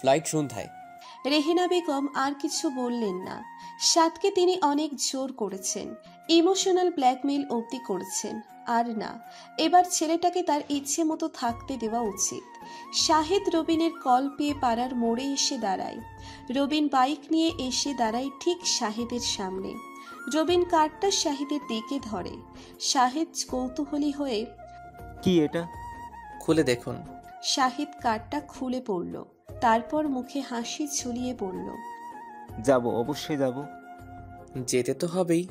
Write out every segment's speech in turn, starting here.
Flight সন্ধ্যায়। রেহেনা বেগম আর কিছু বললেন না। সাদকে তিনি অনেক জোর করেছেন, ইমোশনাল ব্ল্যাকমেইল অবধি করেছেন। আর না, এবার ছেলেটাকে তার ইচ্ছে মতো থাকতে দেওয়া উচিত। শাহেদ রবিনের কল পেয়ে পাড়ার মোড়ে এসে দাঁড়ায়। রবিন বাইক নিয়ে এসে দাঁড়ায় ঠিক শাহেদের সামনে। রবিন কার্ডটা শাহেদের দিকে ধরে। শাহেদ কৌতূহলী হয়ে, কি এটা? খুলে দেখুন। শাহেদ কার্ডটা খুলে পড়ল, তারপর মুখে হাসি ঝুলিয়ে পড়ল, যাব, অবশ্যই যাব। যেতে তো হবেই।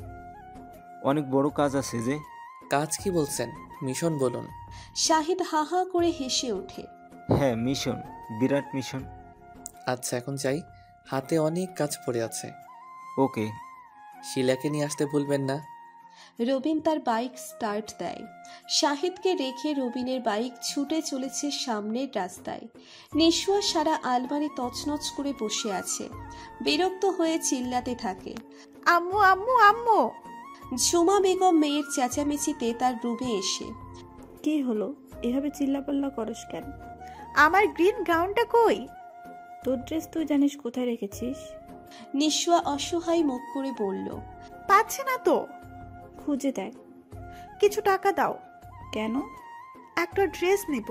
অনেক বড় কাজ আছে যে। কাজ কি বলছেন? মিশন বলুন। শাহিদ হা হা করে হেসে ওঠে। হ্যাঁ, মিশন, বিরাট মিশন। আচ্ছা এখন যাই, হাতে অনেক কাজ পড়ে আছে। ওকে। শিলাকে নিয়ে আসতে ভুলবেন না। রবিন তার বাইক স্টার্ট দেয়। শাহিদকে রেখে রবিনের বাইক ছুটে চলেছে সামনের রাস্তায়। নিশোয়া সারা আলমারি তছনছ করে বসে আছে, বিরক্ত হয়ে চিল্লাতে থাকে, আম্মু আম্মু আম্মু। ঝুমা বেগম মেয়ের চেঁচামেচিতে তার রুমে এসে, কি হলো, এভাবে চিল্লাপাল্লা করস কেন? আমার গ্রিন গাউনটা কই? তোর ড্রেস তুই জানিস কোথায় রেখেছিস? নিশোয়া অসহায় মুখ করে বলল, পাচ্ছি না তো। খুঁজে দেখ। কিছু টাকা দাও। কেন? একটা ড্রেস নিব।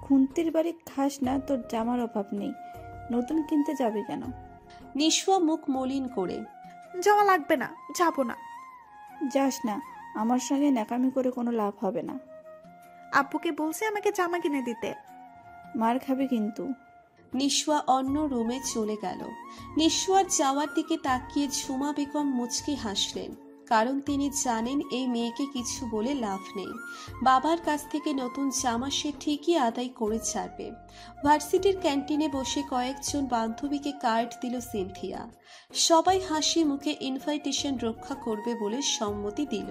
খুন্তির বাড়ি খাস না, তোর জামার অভাব নেই, নতুন কিনতে যাবে কেন? নিশোয়া মুখ মলিন করে, জামা লাগবে না, যাবো না। যাস না, আমার সঙ্গে ন্যাকামি করে কোনো লাভ হবে না। আব্বুকে বলছে আমাকে জামা কিনে দিতে। মার খাবে কিন্তু। নিশোয়া অন্য রুমে চলে গেল। নিশোয়ার যাওয়ার দিকে তাকিয়ে ঝুমা বেগম মুচকি হাসলেন, কারণ তিনি জানেন এই মেয়েকে কিছু বলে লাভ নেই। বাবার কাছ থেকে নতুন জামা সে ঠিকই আদায় করে ছাড়বে। ভার্সিটির ক্যান্টিনে বসে কয়েকজন বান্ধবীকে কার্ড দিল সিনথিয়া। সবাই হাসি মুখে ইনভাইটেশন রক্ষা করবে বলে সম্মতি দিল।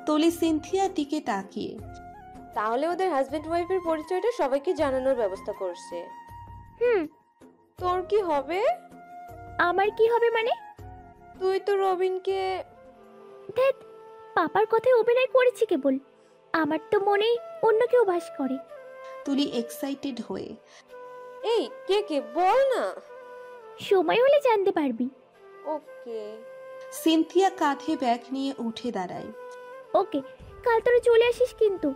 তলি সিনথিয়ার দিকে তাকিয়ে, তাহলে ওদের হাজবেন্ড ওয়াইফের পরিচয়টা সবাইকে জানানোর ব্যবস্থা করছে। তোর কি হবে? আমার কি হবে মানে? তুই তো রবিনকে। ধ্যাৎ, পাপার কথায় অভিনয় করেছি কেবল, আমার তো মনেই অন্য কেউ বাস করে। তুলি এক্সাইটেড হয়ে, এই কে কে বল না। সময় হলে জানতে পারবি। ওকে। সিনথিয়া কাঁধে ব্যাগ নিয়ে উঠে দাঁড়ায়। ওকে, কাল তোরা চলে আসিস কিন্তু।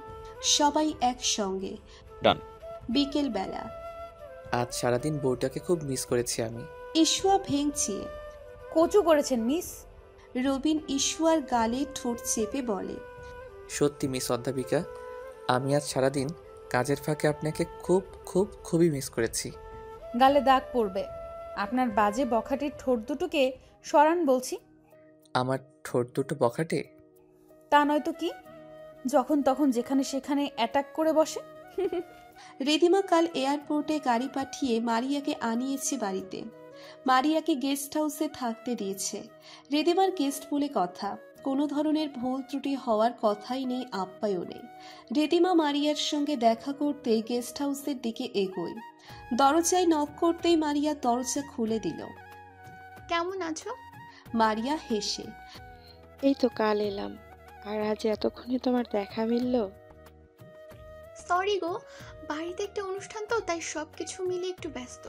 সবাই একসঙ্গে। ডান। বিকেল বেলা। আজ সারাদিন বউটাকে খুব মিস করেছি আমি। ইশুয়া ভেঙচিয়ে, কচু করেছেন মিস। রবিন ইশুয়ার গালে ঠোঁট চেপে বলে, সত্যি মিস অধ্যাপিকা, আমি আজ সারাদিন কাজের ফাঁকে আপনাকে খুব খুব খুবই মিস করেছি। গালে দাগ পড়বে। আপনার বাজে বখাটির ঠোঁট দুটোকে সরান বলছি। আমার ঠোঁট দুটো বখাটে? তা নয়তো কি, যখন তখন যেখানে সেখানে অ্যাটাক করে বসে। রিদিমা কাল এয়ারপোর্টে গাড়ি পাঠিয়ে মারিয়াকে আনিয়েছে বাড়িতে। মারিয়াকে গেস্ট হাউসে থাকতে দিয়েছে। রিদিমার গেস্ট বলে কথা, কোনো ধরনের ভুল ত্রুটি হওয়ার কথাই নেই, আপ্যায়নে। রিদিমা মারিয়ার সঙ্গে দেখা করতে গেস্ট হাউসের দিকে এগোয়। দরজায় নক করতেই মারিয়া দরজা খুলে দিল। কেমন আছো? মারিয়া হেসে, এই তো কাল এলাম, আর আজ এতক্ষণে তোমার দেখা মিলল। সরি গো, বাড়িতে একটা অনুষ্ঠান তো, তাই সবকিছু মিলে একটু ব্যস্ত।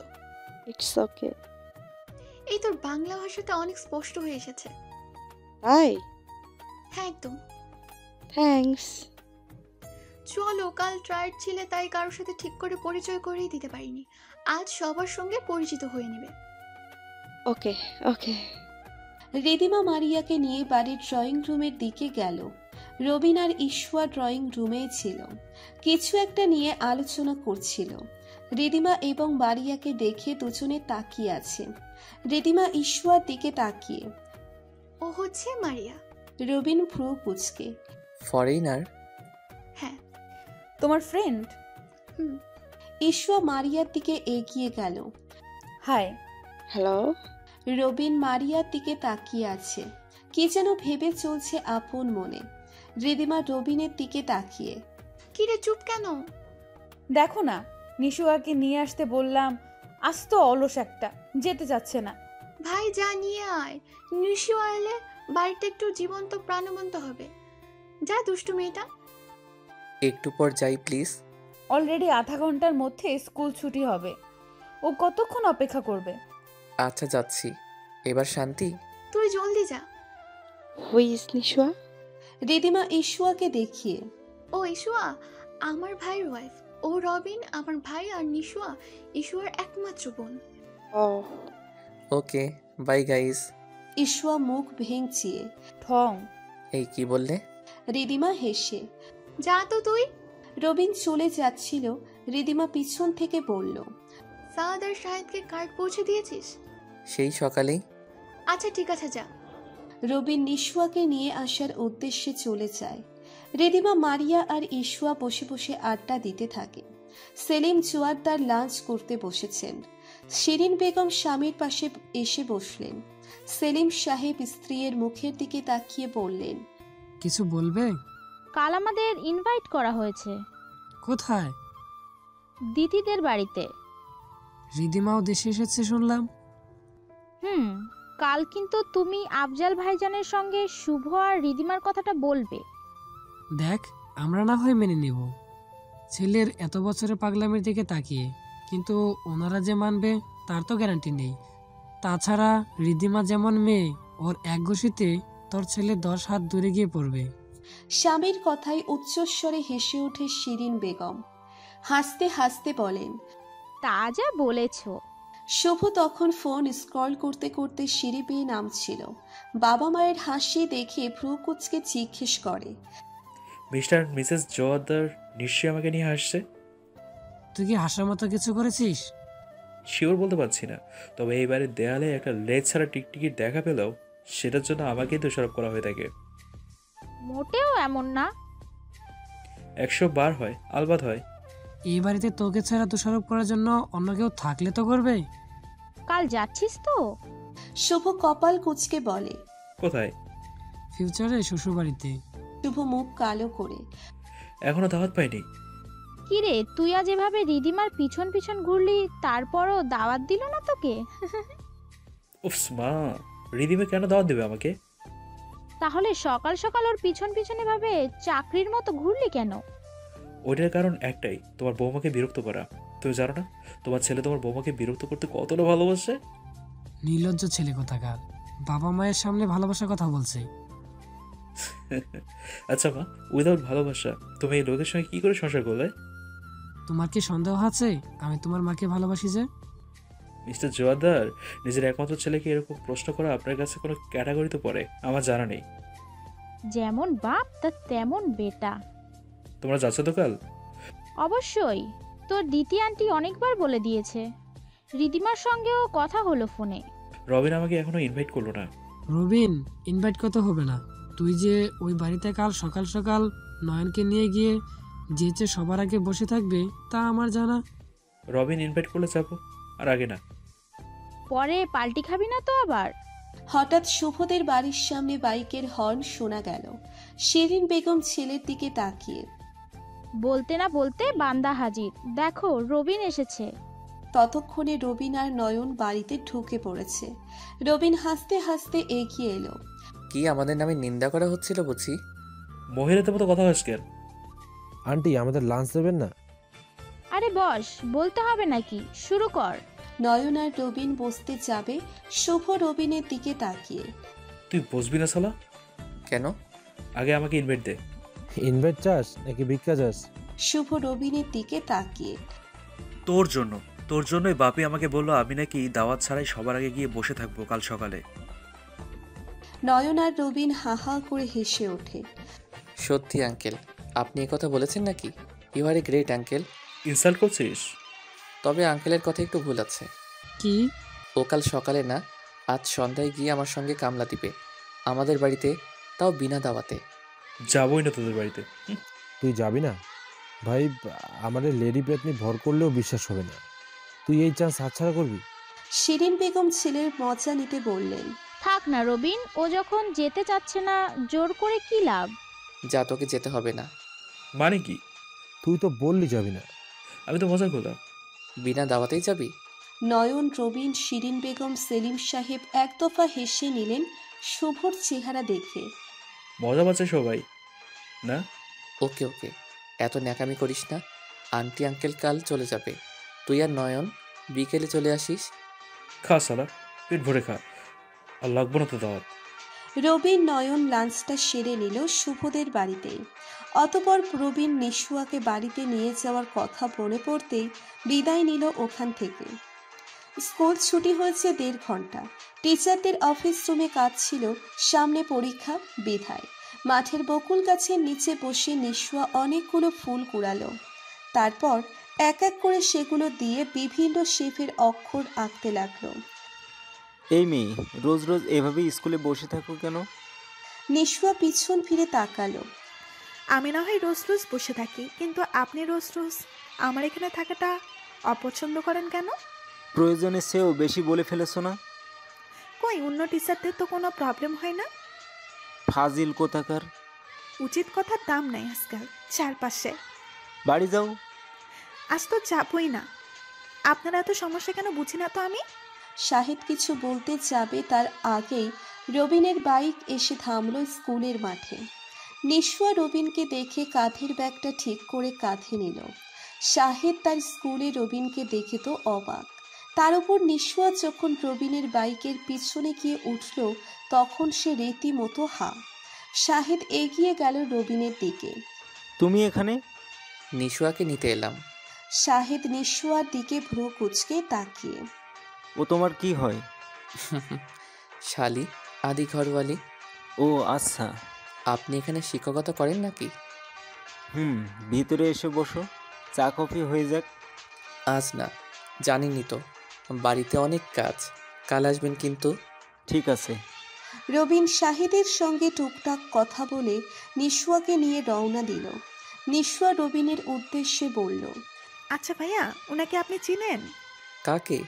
It's okay. এই তোর বাংলা ভাষাটা অনেক স্পষ্ট হয়ে এসেছে। তাই? হ্যাঁ একদম। থ্যাঙ্কস। চলো, কাল ট্রায়াল ছিলে তাই কারোর সাথে ঠিক করে পরিচয় করেই দিতে পারিনি। আজ সবার সঙ্গে পরিচিত হয়ে নেবে। ওকে ওকে। রিদিমা মারিয়াকে নিয়ে বাড়ির ড্রয়িং রুমের দিকে গেল। রবিন আর ইশুয়া ড্রয়িং রুমে ছিল, কিছু একটা নিয়ে আলোচনা করছিল। রিদিমা এবং মারিয়াকে দেখে দুজনে তাকিয়ে আছে। রিদিমা ইশুয়ার দিকে তাকিয়ে, ও হচ্ছে মারিয়া। রবিন ভ্রু কুঁচকে, ফরেনার? হ্যাঁ। তোমার ফ্রেন্ড? ইশুয়া মারিয়ার দিকে এগিয়ে গেল। হাই। হ্যালো। রবিন মারিয়ার দিকে তাকিয়ে আছে, কি যেন ভেবে চলছে আপন মনে। রিদিমা রবিনের দিকে তাকিয়ে, কিরে চুপ কেন? দেখো না, নিশুয়াকে নিয়ে আসতে বললাম, আজ তো অলস একটা, যেতে চাচ্ছে না। ভাই যা নিয়ে আয়, নিশু এলে বাড়িটা একটু জীবন্ত প্রাণবন্ত হবে। যা দুষ্টু মেয়েটা। একটু পর যাই প্লিজ। অলরেডি আধা ঘন্টার মধ্যে স্কুল ছুটি হবে। ও কতক্ষণ অপেক্ষা করবে? আচ্ছা যাচ্ছি। এবার শান্তি? তুই জলদি যা। হুইস নিশোয়া? রিদিমা ইশুয়াকে দেখিয়ে, ও ইশুয়া আমার ভাইয়ের ওয়াইফ। ও রবিন আমার ভাই, আর নিশুয়া ইশুয়ার একমাত্র বোন। ও ওকে, বাই গাইস। ইশুয়া মুখ ভেঙচিয়ে। ঠং। এই কি বললে? রিদিমা হেসে। যা তো তুই। রবিন চলে যাচ্ছিল, রিদিমা পিছন থেকে বলল, সাদ আর শাহেদকে কার্ড পৌঁছে দিয়েছিস? সেই সকালেই। আচ্ছা ঠিক আছে, যা। রবিন নিশুয়াকে নিয়ে আসার উদ্দেশ্যে চলে যায়। রিদিমা, মারিয়া আর ইশুয়া বসে বসে আড্ডা দিতে থাকে। সেলিম জোয়ারদার লাঞ্চ করতে বসেছেন। শিরিন বেগম স্বামীর পাশে এসে বসলেন। সেলিম সাহেব স্ত্রীর মুখের দিকে তাকিয়ে বললেন, কিছু বলবে? কাল আমাদের ইনভাইট করা হয়েছে। কোথায়? দিদিদের বাড়িতে। রিদিমাও দেশে এসেছে শুনলাম। কাল কিন্তু তুমি আফজাল ভাইজানের সঙ্গে শুভ আর রিদিমার কথাটা বলবে। দেখ, আমরা না হয় মেনে নেব ছেলের এত বছরের পাগলামির দিকে তাকিয়ে, কিন্তু ওনারা যে মানবে তার তো গ্যারান্টি নেই। তাছাড়া রিদিমা যেমন মেয়ে, ওর এক ঘষিতে তোর ছেলে 10 হাত দূরে গিয়ে পড়বে। স্বামীর কথায় উচ্চস্বরে হেসে ওঠে শিরিন বেগম। হাসতে হাসতে বলেন, তা যা বলেছ। শুভ তখন ফোন স্ক্রল করতে করতে সিঁড়ি বেয়ে নামছিল। বাবা মায়ের হাসি দেখে ভ্রু কুঁচকে জিজ্ঞেস করে, মিস্টার মিসেস জোয়ারদার নিশ্চয়ই আমাকে নিয়ে হাসছে? তুই কি হাসার মতো কিছু করেছিস? শিওর বলতে পারছি না, তবে এইবারে দেয়ালে একটা লেজ ছাড়া টিকটিকির দেখা পেলেও সেটার জন্য আমাকেই দোষারোপ করা হয়ে থাকে। মোটেও এমন না। 100 বার হয়, আলবাত হয়। এই বাড়িতে তোকে ছাড়া দোষারোপ করার জন্য অন্য কেউ থাকলে তো করবে। কাল যাচ্ছিস তো? শুভ কপাল কুঁচকে বলে, কোথায়? ফিউচারে শ্বশুর বাড়িতে। শুভ মুখ কালো করে, এখনো দাওয়াত পাইনি। কিরে, তুই আজ এভাবে রিদিমার পিছন পিছন ঘুরলি, তারপরও দাওয়াত দিল না তোকে? উফস মা, রিদিমে কেন দাওয়াত দেবে আমাকে? তাহলে সকাল সকাল ওর পিছন পিছনে ভাবে চাকরির মতো ঘুরলি কেন? ওইটার কারণ একটাই, তোমার বৌমাকে বিরক্ত করা। তুমি জানো না তোমার ছেলে তোমার বৌমাকে বিরক্ত করতে কতটা ভালোবাসে? নির্লজ্জ ছেলে কোথাকার, বাবা মায়ের সামনে ভালোবাসার কথা বলছে। আচ্ছা মা, উইদাউট ভালোবাসা তুমি এই লোকের সঙ্গে কি করে সংসার করলে? তোমার কি সন্দেহ আছে আমি তোমার মাকে ভালোবাসি যে? মিস্টার জোয়ারদার, নিজের একমাত্র ছেলেকে এরকম প্রশ্ন করা আপনার কাছে কোনো ক্যাটাগরিতে পড়ে আমার জানা নেই। যেমন বাপ তার তেমন বেটা। তোমরা যাচ্ছ তো কাল? অবশ্যই, তোর দ্বিতীয় আন্টি অনেকবার বলে দিয়েছে। রিদিমার সঙ্গেও কথা হলো ফোনে। রবিন আমাকে এখনো ইনভাইট করলো না। রবিন ইনভাইট করতে হবে না। তুই যে ওই বাড়িতে কাল সকাল সকাল নয়নকে নিয়ে গিয়ে যেচে সবার আগে বসে থাকবে তা আমার জানা। রবিন ইনভাইট করলে যাবো, আর আগে না। পরে পাল্টি খাবি না তো আবার? হঠাৎ শুভদের বাড়ির সামনে বাইকের হর্ন শোনা গেল। শিরিন বেগম ছেলের দিকে তাকিয়ে, বলতে না বলতে বান্দা হাজির, দেখো রবিন এসেছে। ততক্ষণে রবিন আর নয়ন বাড়িতে ঢুকে পড়েছে। রবিন হাসতে হাসতে এগিয়ে এলো। কি আমাদের নামে নিন্দা করা হচ্ছিল বুঝি? মহিলাদের মতো কথা হচ্ছে কেন? আন্টি, আমাদের লাঞ্চ দেবেন না? আরে বস, বলতে হবে নাকি, শুরু কর। নয়ন আর রবিন বসতে যাবে, শুভ রবিনের দিকে তাকিয়ে, তুই বসবি না শালা? কেন? আগে আমাকে ইনভাইট দে। ইনভাইট চাস নাকি ভিক্ষা চাস? শুভ রবিনের দিকে তাকিয়ে, তোর জন্যই বাপি আমাকে বললো আমি নাকি দাওয়াত ছাড়াই সবার আগে গিয়ে বসে থাকবো কাল সকালে। নয়ন আর রবিন হা হা করে হেসে ওঠে। সত্যি আঙ্কেল, আপনি এ কথা বলেছেন নাকি? You are a great uncle. Insult করছিস? তবে আঙ্কেলের কথা একটু ভুল আছে। কি? ও কাল সকালে না, আজ সন্ধ্যায় গিয়ে আমার সঙ্গে কামলা দিবে আমাদের বাড়িতে, তাও বিনা দাওয়াতে। যাবই না তোদের বাড়িতে। তুই যাবি না? ভাই, আমাদের লেডি পেতনি ভর করলেও বিশ্বাস হবে না। তুই এই চান্স হাতছাড়া করবি? শিরিন বেগম ছেলের মজা নিতে বললেন, থাক না রবিন, ও যখন যেতে চাচ্ছে না জোর করে কি লাভ? যা, তোকে যেতে হবে না। মানে কি? তুই তো বললি যাবি না। আমি তো মজা করলাম। বিনা দাওয়াতেই যাবি? নয়ন, রবিন, শিরিন বেগম, সেলিম সাহেব এক দফা হেসে নিলেন শুভর চেহারা দেখে। মজা পাচ্ছে সবাই না? ওকে ওকে, এত ন্যাকামি করিস না। আন্টি আঙ্কেল কাল চলে যাবে, তুই আর নয়ন বিকেলে চলে আসিস। খা সালা, পেট ভরে খা, আর লাগবো না তো দাওয়াত। রবিন নয়ন লাঞ্চটা সেরে নিল শুভদের বাড়িতেই। অতপর প্রবীণ নিশুয়াকে বাড়িতে নিয়ে যাওয়ার কথা মনে পড়তেই বিদায় নিল ওখান থেকে। স্কুল ছুটি হয়েছে 1.5 ঘন্টা। টিচারদের অফিস রুমে কাজ ছিল, সামনে পরীক্ষা বিধায় মাঠের বকুল গাছের নিচে বসে নিশুয়া অনেকগুলো ফুল কুড়ালো। তারপর এক এক করে সেগুলো দিয়ে বিভিন্ন শেপের অক্ষর আঁকতে লাগলো। এই মেয়ে রোজ রোজ এভাবেই স্কুলে বসে থাকো কেন? নিশুয়া পিছন ফিরে তাকালো। আমি না হয় রোজ রোজ বসে থাকি, কিন্তু আপনি রোজ রোজ আমার এখানে থাকাটা অপছন্দ করেন কেন? প্রয়োজনের চেয়েও বেশি বলে ফেলেছো না? কই, অন্য টিচারদের তো কোনো প্রবলেম হয় না। ফাজিল কোথাকার। উচিত কথার দাম নাই আজকাল চারপাশে। বাড়ি যাও। আজ তো যাবই না। আপনারা এত সমস্যা কেন বুঝি না তো আমি। শাহিদ কিছু বলতে যাবে তার আগেই রবিনের বাইক এসে থামলো স্কুলের মাঠে। নিশুয়া রবিনকে দেখে কাঁধের ব্যাগটা ঠিক করে কাঁধে নিল। শাহিদ তার স্কুলে রবিনকে দেখে তো অবাক। তার উপর নিশুয়া যখন রবিনের বাইকের পিছনে গিয়ে উঠল তখন সে রীতিমতো হা। শাহিদ এগিয়ে গেল রবিনের দিকে। তুমি এখানে? নিশুয়াকে নিতে এলাম। শাহিদ নিশুয়ার দিকে ভ্রু কুঁচকে তাকিয়ে। ও তোমার কি হয়? শালি, আদি ঘরওয়ালি। ও আচ্ছা। আপনি এখানে শিক্ষকতা করেন নাকি? ভিতরে এসে বসো, চা কফি হয়ে যাক। আজ না, জানেনই তো বাড়িতে অনেক কাজ, কাল আসবেন কিন্তু। ঠিক আছে। রবিন শাহিদের সঙ্গে টুকটাক কথা বলে নিশুয়াকে নিয়ে রওনা দিল। নিশুয়া রবিনের উদ্দেশ্যে বলল, আচ্ছা ভাইয়া, ওনাকে আপনি চিনেন? কাকে?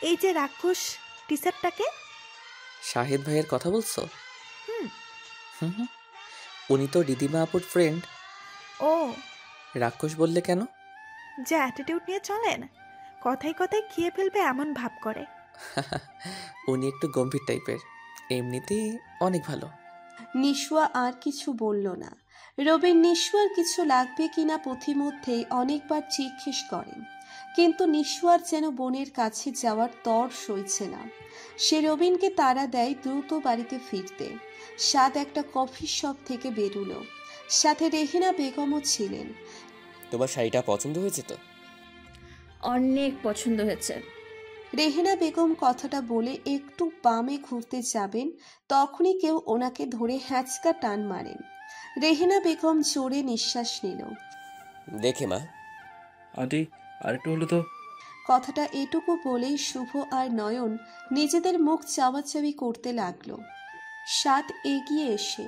এই যে রাক্ষস টিচারটাকে। শাহিদ ভাইয়ের কথা বলছো? হুম। উনি তো রিদিমা আপুর ফ্রেন্ড। ও, রাক্ষস বললে কেন? যে অ্যাটিটিউড নিয়ে চলেন, কথায় কথায় খেয়ে ফেলবে এমন ভাব করে। উনি একটু গম্ভীর টাইপের, এমনিতেই অনেক ভালো। নিশুয়া আর কিছু বলল না। রবিন নিশুয়ার কিছু লাগবে কিনা পথিমধ্যেই অনেকবার জিজ্ঞেস করেন, কিন্তু নিশুয়ার যেন বোনের কাছে যাওয়ার তর সইছে না। সে রবিনকে তাড়া দেয় দ্রুত বাড়িতে ফিরতে। সাদ একটা কফি শপ থেকে বেরুলো, সাথে রেহিনা বেগমও ছিলেন। তোমার শাড়িটা পছন্দ হয়েছে তো? অনেক পছন্দ হয়েছে। রেহিনা বেগম কথাটা বলে একটু বামে ঘুরতে যাবেন, তখনই কেউ ওনাকে ধরে হ্যাঁচকা টান মারেন। রেহিনা বেগম জোরে নিঃশ্বাস নিল। দেখে মা। আন্টি, আরেকটু হলো তো। কথাটা এটুকু বলেই শুভ আর নয়ন নিজেদের মুখ চাওয়াচাওয়ি করতে লাগলো। সাদ এগিয়ে এসে,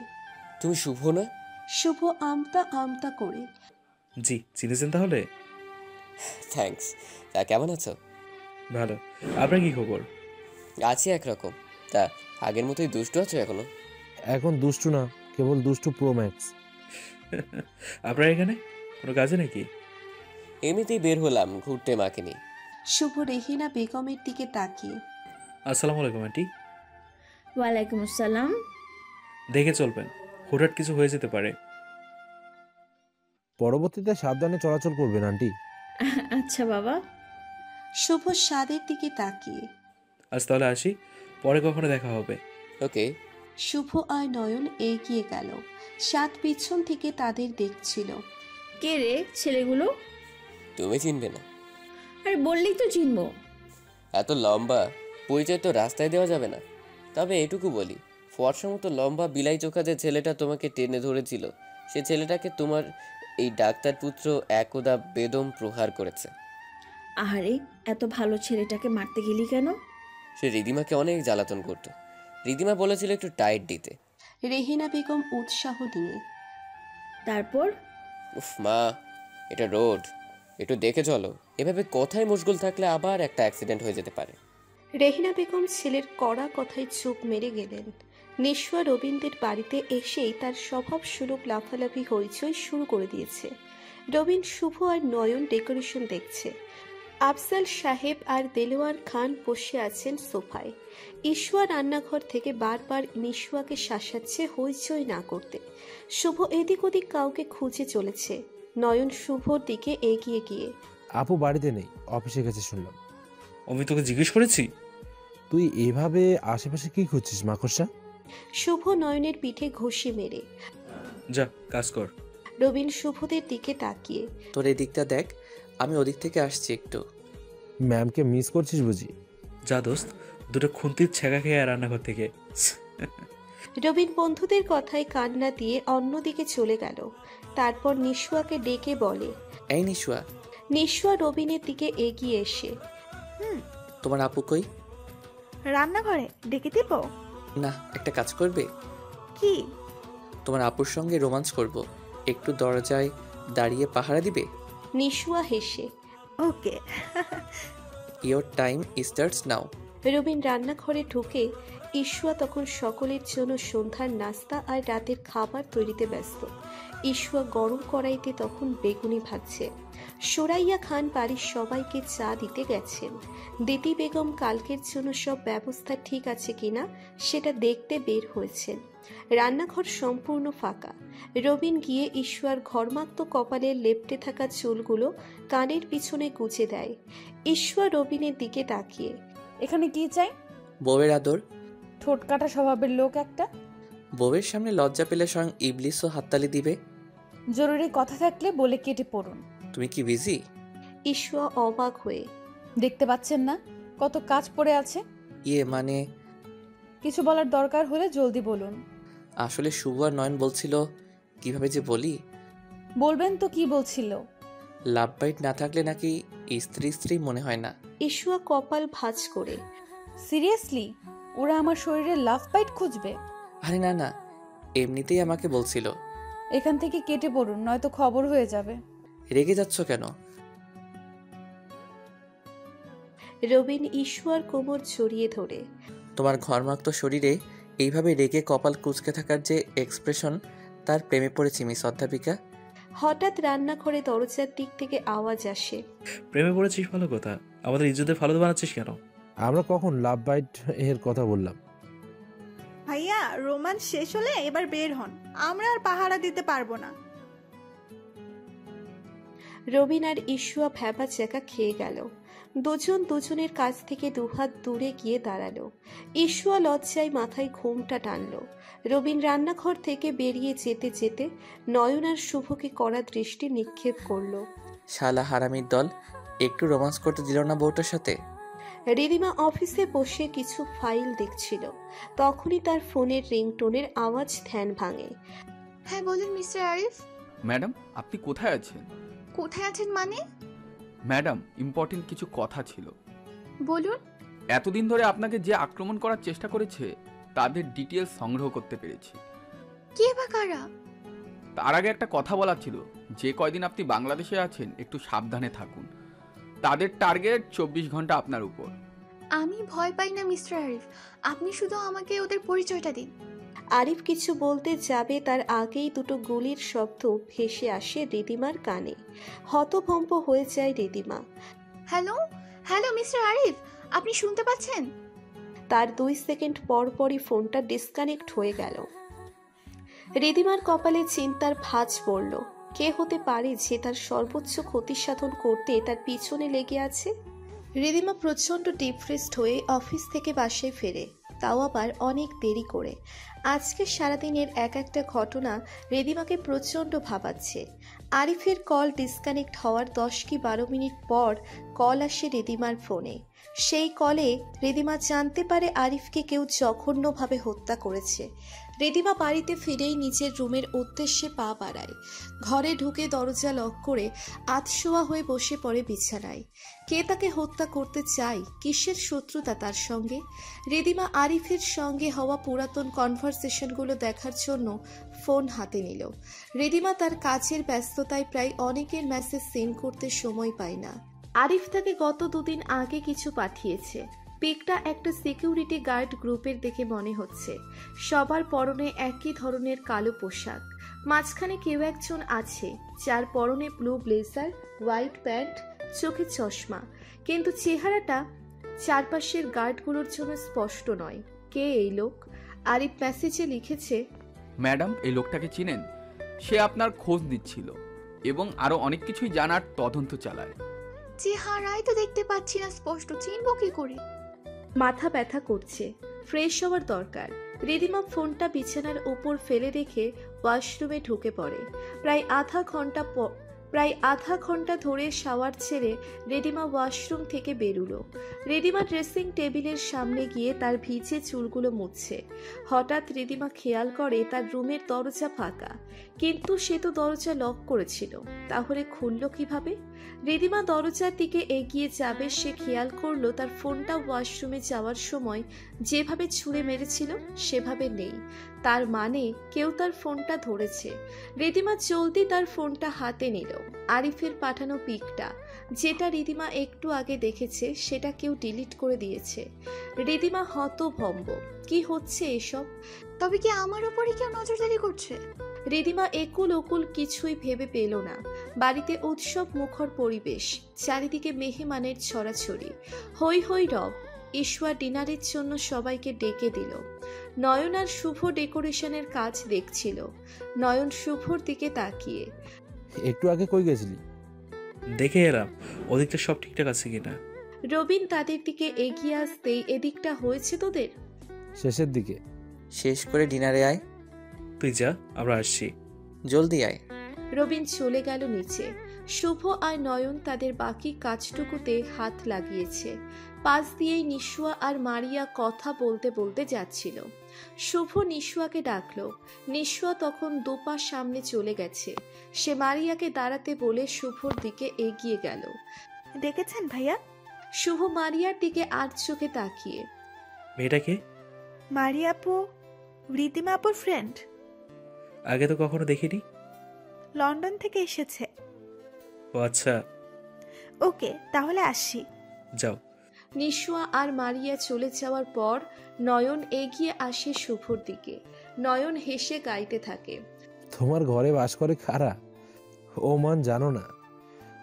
তুমি শুভ না? শুভ আমতা আমতা করে, জি চিনেছেন তাহলে? থ্যাঙ্কস। তা কেমন আছো? ভালো। আপনার কি খবর? আছি একরকম। তা আগের মতোই দুষ্টু আছো এখনো? এখন দুষ্টু না, কেবল দুষ্টু প্রো ম্যাক্স। আপনার এখানে কোনো কাজে নাকি? এমনিতেই বের হলাম ঘুরতে মাকে নিয়ে। শুভ রেহিনা বেগমের দিকে তাকিয়ে, আসসালামু আলাইকুম আন্টি। ওয়ালাইকুম আসসালাম। দেখে চলবেন, হঠাৎ কিছু হয়ে যেতে পারে। পরবর্তীতে সাবধানে চলাচল করবেন আন্টি। আচ্ছা বাবা। শুভ সাদের দিকে তাকিয়ে, আজ তাহলে আসি, পরে কখনো দেখা হবে। ওকে। শুভ আর নয়ন এগিয়ে গেল। সাদ পিছন থেকে তাদের দেখছিল। কে রে ছেলেগুলো? তুমি চিনবে না? আরে বললেই তো চিনবো। এত লম্বা, পরিচয় তো রাস্তায় দেওয়া যাবে না। তবে এটুকু বলি, ফর্সার মতো লম্বা বিলাই চোখা যে ছেলেটা তোমাকে টেনে ধরেছিল, সে ছেলেটাকে তোমার এই ডাক্তার পুত্র একদা বেদম প্রহার করেছে। আহারে, এত ভালো ছেলেটাকে মারতে গেলি কেন? সে রিদিমাকে অনেক জ্বালাতন করতো। রিদিমা বলেছিল একটু টাইট দিতে। রেহিনা বেগম উৎসাহ দিয়ে, তারপর? উফ মা, এটা রোড, একটু দেখে চলো। এভাবে কথায় মশগুল থাকলে আবার একটা অ্যাক্সিডেন্ট হয়ে যেতে পারে। রেহিনা বেগম ছেলের কড়া কথায় চোখ মেরে গেলেন। নিশুয়া রবীন্দ্রের বাড়িতে এসেই তার স্বভাব সুলভ লাফালাফি হইচই শুরু করে দিয়েছে। রবীন, শুভ আর নয়ন ডেকোরেশন দেখছে। আফজাল সাহেব আর দেলোয়ার খান বসে আছেন সোফায়। ঈশোয়া রান্নাঘর থেকে বারবার নিশুয়াকে শাসাচ্ছে হইচই না করতে। শুভ এদিক ওদিক কাউকে খুঁজে চলেছে। নয়ন শুভর দিকে এগিয়ে গিয়ে, আপু বাড়িতে নেই, অফিসে গেছে শুনলাম। আমি তোকে জিজ্ঞেস করেছি? তুই এভাবে আশেপাশে কি করছিস মাকড়সা? শুভ নয়নের পিঠে ঘষি মেরে। যা কাজ কর। রবিন শুভদের দিকে তাকিয়ে। তোর এই দিকটা দেখ, আমি ওদিক থেকে আসছি একটু। ম্যামকে মিস করছিস বুঝি? যা দোস্ত, দুটো খুন্তির ছেঁকা খেয়ে রান্নাঘর থেকে। রবিন বন্ধুদের কথায় কান না দিয়ে অন্যদিকে চলে গেল। তারপর নিশুয়াকে ডেকে বলে, এই নিশুয়া। নিশুয়া রবিনের দিকে এগিয়ে এসে, তোমার আপু কই? রান্নাঘরে, ডেকে দিব? না, একটা কাজ করবে? কি? তোমার আপুর সঙ্গে রোমান্স করব, একটু দরজায় দাঁড়িয়ে পাহারা দিবে? নিশুয়া হেসে, okay. Your time starts now. Robin রান্নাঘরে ঢুকে ইশুয়া তখন সকলের জন্য সন্ধ্যার নাস্তা আর রাতের খাবার তৈরিতে ব্যস্ত। ইশুয়া গরম কড়াইতে তখন বেগুনি ভাজছে। সোরাইয়া খান বাড়ির সবাইকে চা দিতে গেছেন। দিতি বেগম কালকের জন্য সব ব্যবস্থা ঠিক আছে কিনা সেটা দেখতে বের হয়েছেন। রান্নাঘর সম্পূর্ণ ফাঁকা। রবিন গিয়ে ইশুয়ার ঘর্মাক্ত কপালে লেপ্টে থাকা চুলগুলো কানের পিছনে গুজে দেয়। ইশুয়া রবিনের দিকে তাকিয়ে, এখানে কি চাই? বউয়ের আদর। ঠোঁট কাটা স্বভাবের লোক একটা। বউয়ের সামনে লজ্জা পেলে স্বয়ং ইবলিসও হাততালি দিবে। জরুরি কথা থাকলে বলে কেটে পড়ুন। তুমি কি বিজি? ইশুয়া অবাক হয়ে, দেখতে পাচ্ছেন না কত কাজ পড়ে আছে? মানে কিছু বলার দরকার হলে জলদি বলুন। আসলে শুভ আর নয়ন বলছিল, কিভাবে যে বলি। বলবেন তো কি বলছিল? লাভ বাইট না থাকলে নাকি স্ত্রী স্ত্রী মনে হয় না। ইশুয়া কপাল ভাঁজ করে, সিরিয়াসলি ওরা আমার শরীরে লাভ বাইট খুঁজবে? আরে না না, এমনিতেই আমাকে বলছিল। এখান থেকে কেটে পড়ুন, নয়তো খবর হয়ে যাবে। রেগে যাচ্ছ কেন? রবিন ইশুয়ার কোমর জড়িয়ে ধরে, তোমার ঘর্মাক্ত শরীরে এইভাবে রেগে কপাল কুঁচকে থাকার যে এক্সপ্রেশন, তার প্রেমে পড়েছি মিস অধ্যাপিকা। হঠাৎ রান্নাঘরে দরজার দিক থেকে আওয়াজ আসে। প্রেমে পড়েছিস ভালো কথা, আমাদের ইজ্জতের ফালতু বানাচ্ছিস কেন? আমরা কখন লাভ বাইট এর কথা বললাম? ভাইয়া, রোমান্স শেষ হলে এবার বের হন, আমরা আর পাহারা দিতে পারবো না। রবিন আর ইশুয়া ভ্যাবা চেকা খেয়ে গেল। দুজন দুজনের কাছ থেকে দুহাত দূরে গিয়ে দাঁড়ালো। ইশুয়া লজ্জায় মাথায় ঘোমটা টানলো। রবিন রান্নাঘর থেকে বেরিয়ে যেতে যেতে নয়ন আর শুভকে কড়া দৃষ্টি নিক্ষেপ করলো। শালা হারামির দল, একটু রোমান্স করতে দিল না বউটার সাথে। রিদিমা অফিসে বসে কিছু ফাইল দেখছিল। তখনই তার ফোনের রিংটোনের আওয়াজ ধ্যান ভাঙে। হ্যাঁ বলুন মিস্টার আরিফ। ম্যাডাম, আপনি কোথায় আছেন? কোথায় আছেন মানে? ম্যাডাম, ইম্পর্টেন্ট কিছু কথা ছিল। বলুন। এতদিন ধরে আপনাকে যে আক্রমণ করার চেষ্টা করেছে তাদের ডিটেলস সংগ্রহ করতে পেরেছি। কে বা কারা? তার আগে একটা কথা বলার ছিল, যে কয়দিন আপনি বাংলাদেশে আছেন একটু সাবধানে থাকুন। তাদের টার্গেট 24 ঘন্টা আপনার উপর। আমি ভয় পাই না মিস্টার আরিফ, আপনি শুধু আমাকে ওদের পরিচয়টা দিন। আরিফ কিছু বলতে যাবে তার আগেই দুটো গুলির শব্দ ভেসে আসে রিদিমার কানে। হতভম্ব হয়ে যায় Ridima. Hello hello mister Arif, আপনি শুনতে পাচ্ছেন? তার 2 সেকেন্ড পর পরই ফোনটা ডিসকানেক্ট হয়ে গেল। রিদিমার কপালে চিন্তার ভাঁজ পড়ল। কে হতে পারে যে তার সর্বোচ্চ ক্ষতি সাধন করতে তার পিছনে লেগে আছে? রিদিমা প্রচণ্ড ডিপ্রেসড হয়ে অফিস থেকে বাসায় ফেরে, তাও আবার অনেক দেরি করে। আজকে সারাদিনের এক একটা ঘটনা রিদিমাকে প্রচণ্ড ভাবাচ্ছে। আরিফের কল ডিসকানেক্ট হওয়ার 10 কি 12 মিনিট পর কল আসে রিদিমার ফোনে। সেই কলে রিদিমা জানতে পারে আরিফকে কেউ জঘন্যভাবে হত্যা করেছে। রিদিমা বাড়িতে ফিরেই নিজের রুমের উদ্দেশ্যে পা বাড়ায়। ঘরে ঢুকে দরজা লক করে আধশোয়া হয়ে বসে পড়ে বিছানায়। কে তাকে হত্যা করতে চায়? কিসের শত্রুতা তার সঙ্গে? রিদিমা আরিফের সঙ্গে হওয়া পুরাতন কনভারসেশনগুলো দেখার জন্য ফোন হাতে নিল। রিদিমা তার কাজের ব্যস্ততায় প্রায় অনেকের মেসেজ সেন্ড করতে সময় পায় না। আরিফ তাকে গত 2 দিন আগে কিছু পাঠিয়েছে। পিকটা একটা সিকিউরিটি গার্ড গ্রুপের দেখে মনে হচ্ছে। সবার পরনে একই ধরনের কালো পোশাক। মাঝখানে কেউ একজন আছে যার পরনে ব্লু ব্লেজার, হোয়াইট প্যান্ট, চোখে চশমা, কিন্তু চেহারাটা চারপাশের গার্ডগুলোর জন্য স্পষ্ট নয়। কে এই লোক? আরিফ মেসেজে লিখেছে, ম্যাডাম, এই লোকটাকে চিনেন? সে আপনার খোঁজ দিচ্ছিল এবং আরো অনেক কিছুই জানার তদন্ত চালায়। চেহারাই তো দেখতে পাচ্ছি না স্পষ্ট, চিনবো কি করে? মাথা ব্যথা করছে, ফ্রেশ হওয়ার দরকার। রিদিমা ফোনটা বিছানার উপর ফেলে রেখে ওয়াশরুমে ঢুকে পড়ে। প্রায় আধা ঘন্টা ধরে শাওয়ার ছেড়ে রিদিমা ওয়াশরুম থেকে বেরুলো। রিদিমা ড্রেসিং টেবিলের সামনে গিয়ে তার ভিজে চুলগুলো মুছছে। হঠাৎ রিদিমা খেয়াল করে তার রুমের দরজা ফাঁকা, কিন্তু সে তো দরজা লক করেছিল, তাহলে খুলল কিভাবে? রিদিমা দরজার দিকে এগিয়ে যাবে, সে খেয়াল করলো তার ফোনটা ওয়াশরুমে যাওয়ার সময় যেভাবে ছুঁড়ে মেরেছিল সেভাবে নেই। তার মানে কেউ তার ফোনটা ধরেছে। রিদিমা জলদি তার ফোনটা হাতে নিল। আরিফের পাঠানো পিকটা, যেটা রিদিমা একটু আগে দেখেছে, সেটা কেউ ডিলিট করে দিয়েছে। রিদিমা হতভম্ব, কি হচ্ছে এসব? তবে কি আমার উপরে কেউ নজরদারি করছে? রিদিমা একুল ওকুল কিছুই ভেবে পেল না। বাড়িতে উৎসব মুখর পরিবেশ, চারিদিকে মেহমানের ছড়াছড়ি, হই হই রব। ঈশ্বর ডিনারের জন্য সবাইকে ডেকে দিল। নয়ন আর শুভ ডেকোরেশনের কাজ দেখছিল। নয়ন শুভর দিকে তাকিয়ে, একটু আগে কই গেছিলি? দেখে এলাম ওদিকটা সব ঠিকঠাক আছে কিনা। রবিন তাদের দিকে এগিয়ে আসতেই, এদিকটা হয়েছে তোদের? শেষের দিকে। শেষ করে ডিনারে আয়। তুই যা, আমরা আসছি। জলদি আয়। রবিন চলে গেল নিচে। শুভ আর নয়ন তাদের বাকি কাজটুকুতে হাত লাগিয়েছে। পাশ দিয়েই নিশুয়া আর মারিয়া কথা বলতে বলতে যাচ্ছিল। শুভ নিশুয়াকে ডাকলো। নিশুয়া তখন দুপা সামনে চলে গেছে। সে মারিয়াকে দাঁড়াতে বলে শুভর দিকে এগিয়ে গেল। ডেকেছেন ভাইয়া? শুভ মারিয়ার দিকে আর চোখে তাকিয়ে, মেয়েটাকে? মারিয়া আপু রিদিমা আপুর ফ্রেন্ড। আগে তো কখনো দেখিনি। লন্ডন থেকে এসেছে। ও আচ্ছা। ওকে, তাহলে আসি। যাও। নিশুয়া আর মারিয়া চলে যাওয়ার পর নয়ন এগিয়ে আসে শুভর দিকে। নয়ন হেসে গাইতে থাকে, তোমার ঘরে বাস করে কারা? ও মান জানো না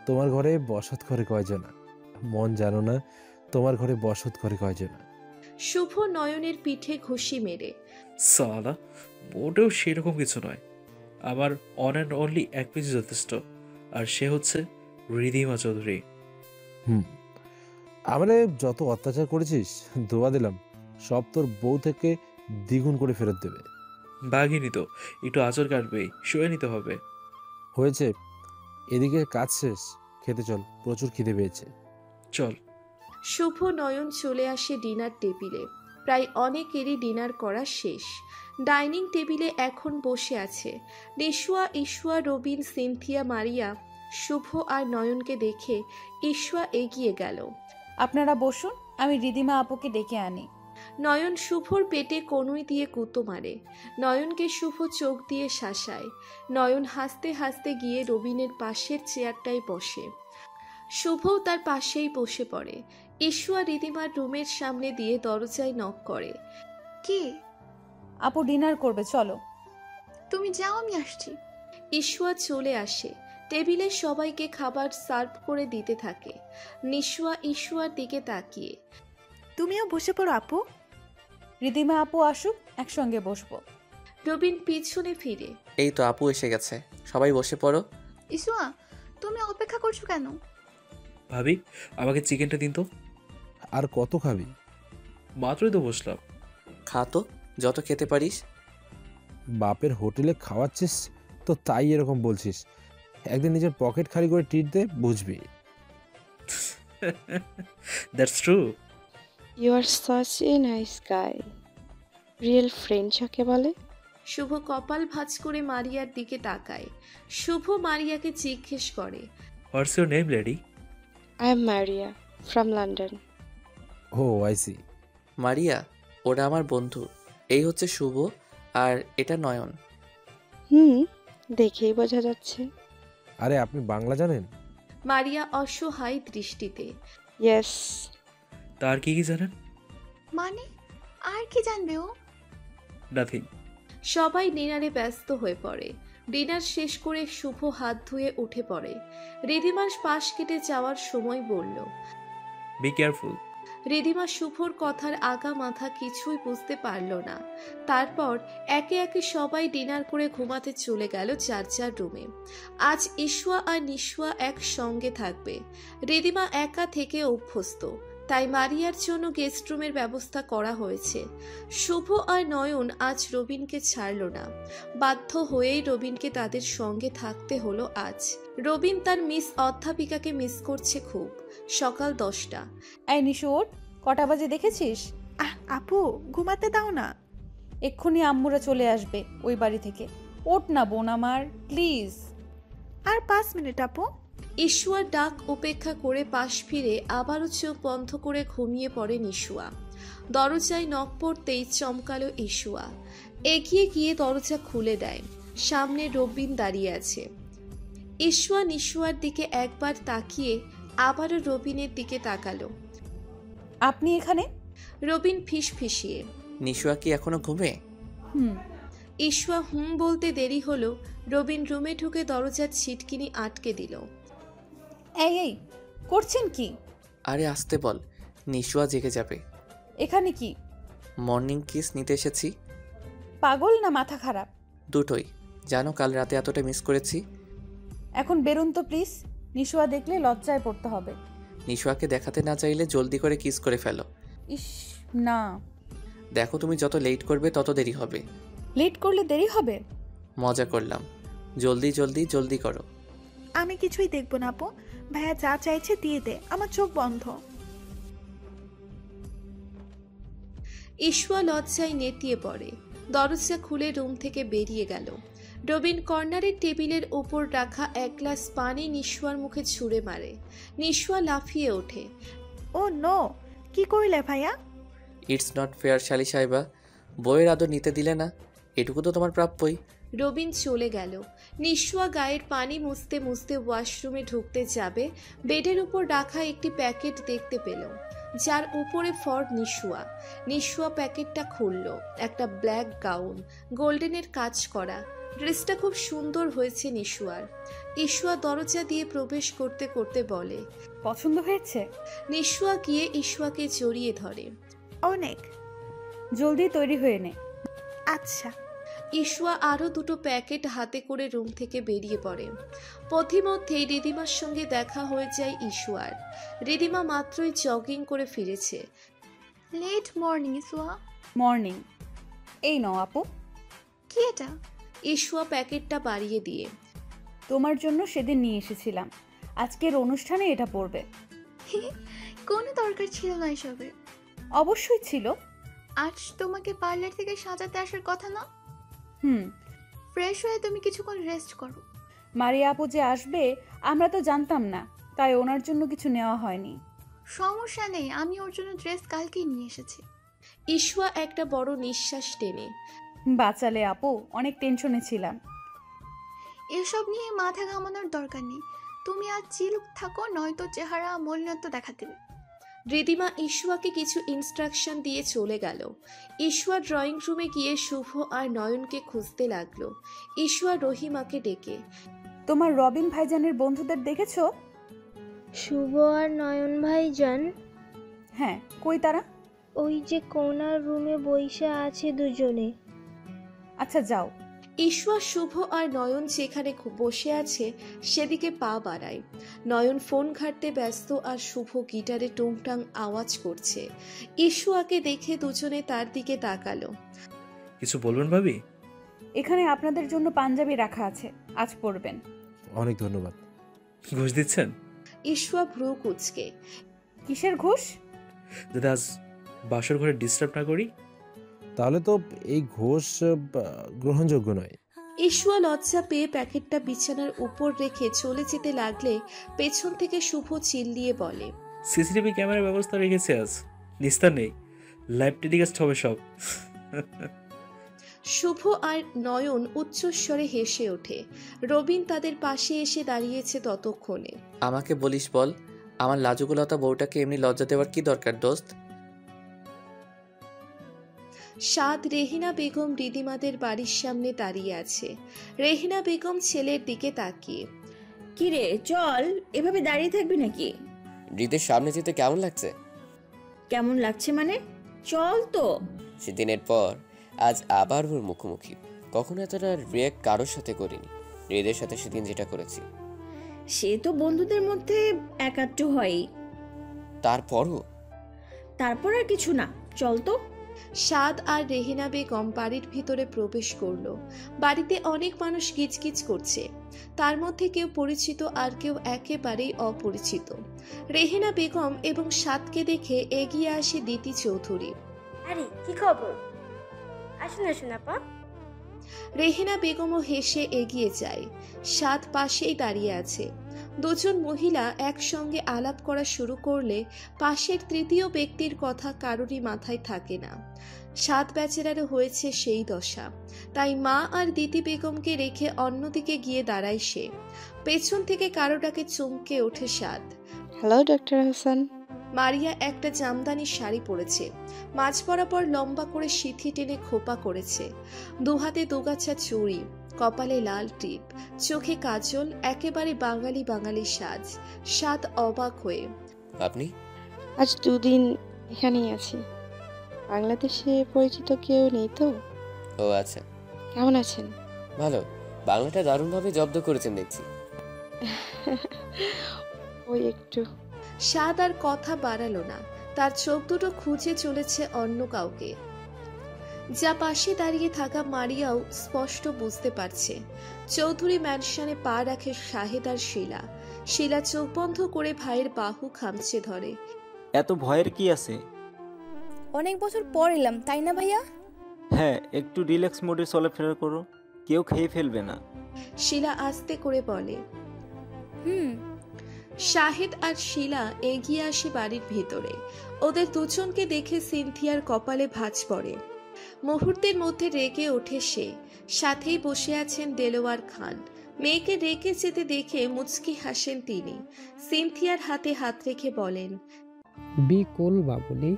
তোমার ঘরে বসত করে কয়জনা? মন জানো না তোমার ঘরে বসত করে কয়জনা? শুভ নয়নের পিঠে ঘুষি মেরে, সালা, মোটেও সেরকম কিছু নয়। আমার অন অ্যান্ড অনলি এক পিস যথেষ্ট, আর সে হচ্ছে রিদিমা চৌধুরী। আমারে যত অত্যাচার করেছিস, দোয়া দিলাম সব তোর বউ থেকে দ্বিগুণ করে ফেরত দেবে। বাঘিনি তো, একটু আঁচড় কাটবেই, শুয়ে নিতে হবে। হয়েছে, এদিকে কাজ শেষ, খেতে চল, প্রচুর খিদে পেয়েছে। চল। শুভ নয়ন চলে আসে ডিনার টেবিলে। প্রায় অনেকেরই ডিনার করা শেষ। ডাইনিং টেবিলে এখন বসে আছে নিশুয়া, ইশুয়া, রবিন, সিনথিয়া, মারিয়া। শুভ আর নয়নকে দেখে ইশুয়া এগিয়ে গেল। আপনারা বসুন, আমি রিদিমা আপুকে ডেকে আনি। নয়ন শুভর পেটে কনুই দিয়ে কুতো মারে। নয়নকে শুভ চোখ দিয়ে শাসায়। নয়ন হাসতে হাসতে গিয়ে রবিনের পাশের চেয়ারটায় বসে। শুভও তার পাশেই বসে পড়ে। ইশুয়া রিদিমার রুমের সামনে দিয়ে দরজায় নক করে। কে? আপু ডিনার করবে, চলো। তুমি যাও, আমি আসছি। ইশুয়া চলে আসে। টেবিলে সবাইকে খাবার সার্ভ করে দিতে থাকে। নিশুয়া ইশুয়ার দিকে তাকিয়ে, তুমিও বসে পড়ো আপু। রিদিমা আপু আসুক, একসঙ্গে বসবো। রবিন পিছনে ফিরে, এই তো আপু এসে গেছে, সবাই বসে পড়ো। ইসুয়া, তুমি অপেক্ষা করছো কেন? ভাবি, আমাকে চিকেনটা দিন তো। আর কত খাবি? মাত্রই তো বসলাম। খা তো, যত খেতে পারিস। বাপের হোটেলে খাওয়াচ্ছিস তো তাই এরকম বলছিস। একদিন নিজের পকেট খালি করে ট্রিট দে, বুঝবি। That's true. You are such a nice guy. Real friend যাকে বলে। শুভ কপাল ভাঁজ করে মারিয়ার দিকে তাকায়। শুভ মারিয়াকে জিজ্ঞেস করে, what's your name lady? I am Maria from London. Oh I see. Maria, ওরা আমার বন্ধু। এই হচ্ছে শুভ, আর এটা নয়ন। দেখেই বোঝা যাচ্ছে। আরে আপনি বাংলা জানেন? মারিয়া অসহায় দৃষ্টিতে, ইয়েস। তার কি কি জানেন? মানে আর কি জানবে ও? নাথিং। সবাই ডিনারে ব্যস্ত হয়ে পড়ে। ডিনার শেষ করে শুভ হাত ধুয়ে উঠে পড়ে। রিদিমার পাশ কেটে যাওয়ার সময় বলল, বি কেয়ারফুল। রিদিমা শুভর কথার আগা মাথা কিছুই বুঝতে পারল না। তারপর একে একে সবাই ডিনার করে ঘুমাতে চলে গেল যার যার রুমে। আজ ইশুয়া আর নিশুয়া একসঙ্গে থাকবে। রিদিমা একা থেকে অভ্যস্ত, তাই মারিয়ার জন্য গেস্ট রুমের ব্যবস্থা করা হয়েছে। শুভ আর নয়ন আজ রবিনকে ছাড়ল না, বাধ্য হয়েই রবিনকে তাদের সঙ্গে থাকতে হলো আজ। রবিন তার মিস অধ্যাপিকাকে মিস করছে খুব। সকাল 10টা। এই নিশু ওঠ, কটা বাজে দেখেছিস? আপু ঘুমাতে দাও না। এক্ষুনি আম্মুরা চলে আসবে ওই বাড়ি থেকে। ওঠ না বোন আমার, প্লিজ। আর 5 মিনিট আপু। ইশুয়ার ডাক উপেক্ষা করে পাশ ফিরে আবারও চোখ বন্ধ করে ঘুমিয়ে পড়ে নিশুয়া। দরজায় নখ পড়তেই চমকালো ইশুয়া। এগিয়ে গিয়ে দরজা খুলে দেয়। সামনে রবিন দাঁড়িয়ে আছে। ইশুয়া নিশুয়ার দিকে একবার তাকিয়ে আবারও রবিনের দিকে তাকালো। আপনি এখানে? রবিন ফিসফিসিয়ে, নিশুয়া কি এখনো ঘুমে? ইশুয়া বলতে দেরি হলো। রবিন রুমে ঢুকে দরজার ছিটকিনি আটকে দিল। এই করছেন কি? আরে আসতে বল, নিশুয়া জেগে যাবে। এখানে কি? মর্নিং কিস নিতে এসেছি। পাগল না মাথা খারাপ? দুটোই। জানো কাল রাতে এতটা মিস করেছি। এখন বেরোন তো প্লিজ, নিশুয়া দেখলে লজ্জায় পড়তে হবে। নিশুয়াকে দেখাতে না চাইলে জলদি করে কিস করে ফেলো। ইস না। দেখো তুমি যত লেট করবে তত দেরি হবে। লেট করলে দেরি হবে? মজা করলাম। জলদি জলদি জলদি করো। আমি কিছুই দেখবো না আপু, ভাইয়া যা চাইছে দিয়ে দে, আমার চোখ বন্ধ। ইশুয়া লজ্জায় নেতিয়ে পড়ে। দরজা খুলে রুম থেকে বেরিয়ে গেল। রবিন কর্নারের টেবিলের উপর রাখা এক গ্লাস পানি নিশুয়ার মুখে ছুঁড়ে মারে। নিশুয়া লাফিয়ে ওঠে। ও নো, কি করলে ভাইয়া? ইটস নট ফেয়ার শালি সাহেবা, বইয়ের আদর নিতে দিলে না, এটুকু তো তোমার প্রাপ্যই। রবিন চলে গেল। নিশুয়া গায়ের পানি মুছতে মুছতে ওয়াশরুমে ঢুকতে যাবে, বেডের উপর রাখা একটি প্যাকেট দেখতে পেল যার উপরে ফর নিশুয়া। নিশুয়া প্যাকেটটা খুলল। একটা ব্ল্যাক গাউন, গোল্ডেনের কাজ করা। ড্রেসটা খুব সুন্দর হয়েছে নিশুয়ার। ইশুয়া দরজা দিয়ে প্রবেশ করতে করতে বলে, পছন্দ হয়েছে? নিশুয়া গিয়ে ইশুয়াকে জড়িয়ে ধরে। অনেক। জলদি তৈরি হয়ে নে। আচ্ছা। ইশুয়া আরো দুটো প্যাকেট হাতে করে রুম থেকে বেরিয়ে পড়ে। পথিমধ্যেই রিদিমার সঙ্গে দেখা হয়ে যায় ইশুয়ার। রিদিমা মাত্রই জগিং করে ফিরেছে। লেট মর্নিং ইশুয়া। মর্নিং। এই নাও আপু। কি এটা? ইশুয়া প্যাকেটটা বাড়িয়ে দিয়ে, তোমার জন্য সেদিন নিয়ে এসেছিলাম, আজকের অনুষ্ঠানে এটা পরবে। কোনো দরকার ছিল না এসবের। অবশ্যই ছিল। আজ তোমাকে পার্লার থেকে সাজাতে আসার কথা না? ফ্রেশ হয়ে তুমি কিছুক্ষণ রেস্ট করো। মারিয়া আপু যে আসবে আমরা তো জানতাম না, তাই ওনার জন্য কিছু নেওয়া হয়নি। সমস্যা নেই, আমি ওর জন্য ড্রেস কালকেই নিয়ে এসেছি। ইশুয়া একটা বড় নিঃশ্বাস টেনে, বাঁচালে আপু, অনেক টেনশনে ছিলাম। এসব নিয়ে মাথা ঘামানোর দরকার নেই। তুমি আজ চিল থাকো, নয়তো চেহারা মলিনত্ব দেখা দেবে। রিদিমা ইশুয়াকে কিছু ইনস্ট্রাকশন দিয়ে চলে গেল। ইশুয়া ড্রয়িং রুমে গিয়ে শুভ আর নয়নকে খুঁজতে লাগলো। ইশুয়া রহিমাকে ডেকে, তোমার রবিন ভাইজানের বন্ধুদের দেখেছো? শুভ আর নয়ন ভাইজান? হ্যাঁ, কই তারা? ওই যে কোনার রুমে বইসা আছে দুজনে। আচ্ছা যাও। ইশুয়া শুভ আর নয়ন যেখানে বসে আছে সেদিকে পা বাড়ায়। নয়ন ফোন ঘাঁটতে ব্যস্ত আর শুভ গিটারে টুংটাং আওয়াজ করছে। ইশুয়াকে দেখে দুজনে তার দিকে তাকালো। কিছু বলবেন ভাবি? এখানে আপনাদের জন্য পাঞ্জাবি রাখা আছে, আজ পরবেন। অনেক ধন্যবাদ। ঘুষ দিচ্ছেন? ইশুয়া ভ্রু কুঁচকে, কিসের ঘুষ? যদি আজ বাসর ঘরে ডিস্টার্ব না করি। তাহলে তো এই ঘোষ গ্রহণযোগ্য নয়। ইশুয়া লজ্জা পেয়ে প্যাকেটটা বিছানার উপর রেখে চলে যেতে লাগলে পেছন থেকে শুভ চিল্লিয়ে বলে, সিসিটিভি ক্যামেরার ব্যবস্থা রেখেছে আজ, নিস্তার নেই, লাইভ টেলিকাস্ট হবে সব। শুভ আর নয়ন উচ্চস্বরে হেসে ওঠে। রবিন তাদের পাশে এসে দাঁড়িয়েছে ততক্ষণে। আমাকে বলিস বল, আমার লাজুকুলতা বউটাকে এমনি লজ্জা দেওয়ার কি দরকার দোস্ত? সাদ রেহিনা বেগম রিদিমাদের বাড়ির সামনে দাঁড়িয়ে আছে। রেহিনা বেগম ছেলের দিকে তাকিয়ে, কিরে চল, এভাবে দাঁড়িয়ে থাকবি নাকি? রিদের সামনে যেতে কেমন লাগছে? কেমন লাগছে মানে? চল তো। সেদিনের পর আজ আবার ওর মুখোমুখি। কখনো এতটা রিয়েক্ট কারোর সাথে করিনি। হৃদের সাথে সেদিন যেটা করেছি। সে তো বন্ধুদের মধ্যে একাট্টু হয়ই। তারপর আর কিছু না, চল তো। সাদ আর রেহেনা বেগম বাড়ির ভিতরে প্রবেশ করলো। বাড়িতে অনেক মানুষ কিচকিচ করছে, তার মধ্যে কেউ পরিচিত আর কেউ একেবারেই অপরিচিত। রেহেনা বেগম এবং সাদকে দেখে এগিয়ে আসে দিতি চৌধুরী। আরে কি খবর? আসুন আসুন আপা। রেহেনা বেগমও হেসে এগিয়ে যায়। সাদ পাশেই দাঁড়িয়ে আছে। দুজন মহিলা একসঙ্গে আলাপ করা শুরু করলে পাশের তৃতীয় ব্যক্তির কথা কারোরই মাথায় থাকে না। সাদ বেচারারও হয়েছে সেই দশা। তাই মা আর দিতি বেগমকে রেখে অন্যদিকে গিয়ে দাঁড়ায় সে। পেছন থেকে কারোটাকে চমকে ওঠে সাদ। Hello doctor Hasan. মারিয়া একটা জামদানি শাড়ি পরেছে, মাঝ বরাবর লম্বা করে সিথি টেনে খোপা করেছে, দুহাতে দুগাছা চুড়ি, কপালে লাল টিপ, চোখে কাজল, একেবারে বাঙালি বাঙালি সাজ। সাদ অবাক হয়ে, আপনি? আজ 2 দিন এখানেই আছি। বাংলাদেশে পরিচিত কেউ নেই তো? ও আচ্ছা। কেমন আছেন? ভালো। বাংলাটা দারুণভাবে জব্দ করেছেন দেখছি। ওই একটু। সাদ আর কথা বাড়ালো না, তার চোখ দুটো খুঁজে চলেছে অন্য কাউকে। যা পাশে দাঁড়িয়ে থাকা মারিয়াও স্পষ্ট বুঝতে পারছে। চৌধুরী ম্যানশনে পা রাখে শাহেদ আর শিলা। শিলা চোখ বন্ধ করে ভাইয়ের বাহু খামচে ধরে। এত ভয়ের কি আছে? অনেক বছর পর এলাম, তাই না ভাইয়া? হ্যাঁ, একটু রিল্যাক্স মোডে চলাফেরা করো, কেউ খেয়ে ফেলবে না। শিলা আস্তে করে বলে। শাহেদ আর শিলা এগিয়ে আসে বাড়ির ভেতরে। ওদের দুজনকে দেখে সিনথিয়ার কপালে ভাঁজ পড়ে। মুহূর্তের মধ্যে রেগে ওঠে সে। সাথেই বসে আছেন দেলোয়ার খান। মেয়েকে রেগে যেতে দেখে মুচকি হাসেন তিনি। সিনথিয়ার হাতে হাত রেখে বলেন, বি কুল বাবুলি,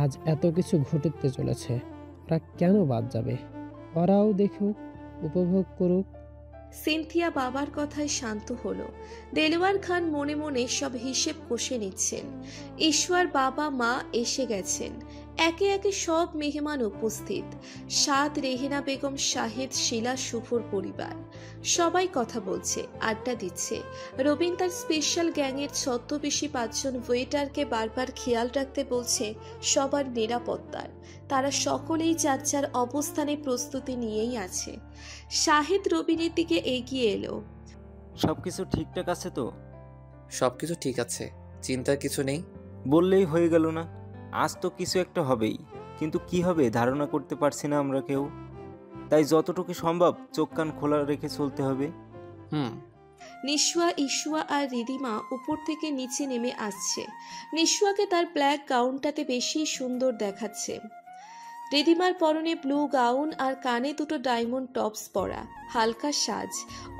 আজ এত কিছু ঘটতে চলেছে, ওরা কেন বাদ যাবে? ওরাও দেখুক, উপভোগ করুক। সিনথিয়া বাবার কথায় শান্ত হলো। দেলোয়ার খান মনে মনে সব হিসেব কষে নিচ্ছেন। ঈশ্বর বাবা মা এসে গেছেন, একে একে সব মেহমান উপস্থিত। সাদ, রেহেনা বেগম, শাহেদ, শিলা, শুভর পরিবার সবাই কথা বলছে, আড্ডা দিচ্ছে। রবিন তার স্পেশাল গ্যাংয়ের ছদ্মবেশী 5 জন ওয়েটারকে বারবার খেয়াল রাখতে বলছে সবার নিরাপত্তার। তারা সকলেই যার যার অবস্থানে প্রস্তুতি নিয়েই আছে। শাহেদ রবিনের দিকে এগিয়ে এলো। সবকিছু ঠিকঠাক আছে তো? সবকিছু ঠিক আছে, চিন্তার কিছু নেই। বললেই হয়ে গেল না? আজ তো কিছু একটা হবেই, কিন্তু কি হবে ধারণা করতে পারছি না আমরা কেউ। তাই যতটুকু সম্ভব চোখ কান খোলা রেখে চলতে হবে। নিশুয়া, ইশুয়া আর রিদিমা উপর থেকে নিচে নেমে আসছে। নিশুয়াকে তার ব্ল্যাক গাউনটাতে বেশি সুন্দর দেখাচ্ছে। রিদিমার পরনে ব্লু গাউন আর কানে দুটো ডায়মন্ড টপস পরা, হালকা সাজ।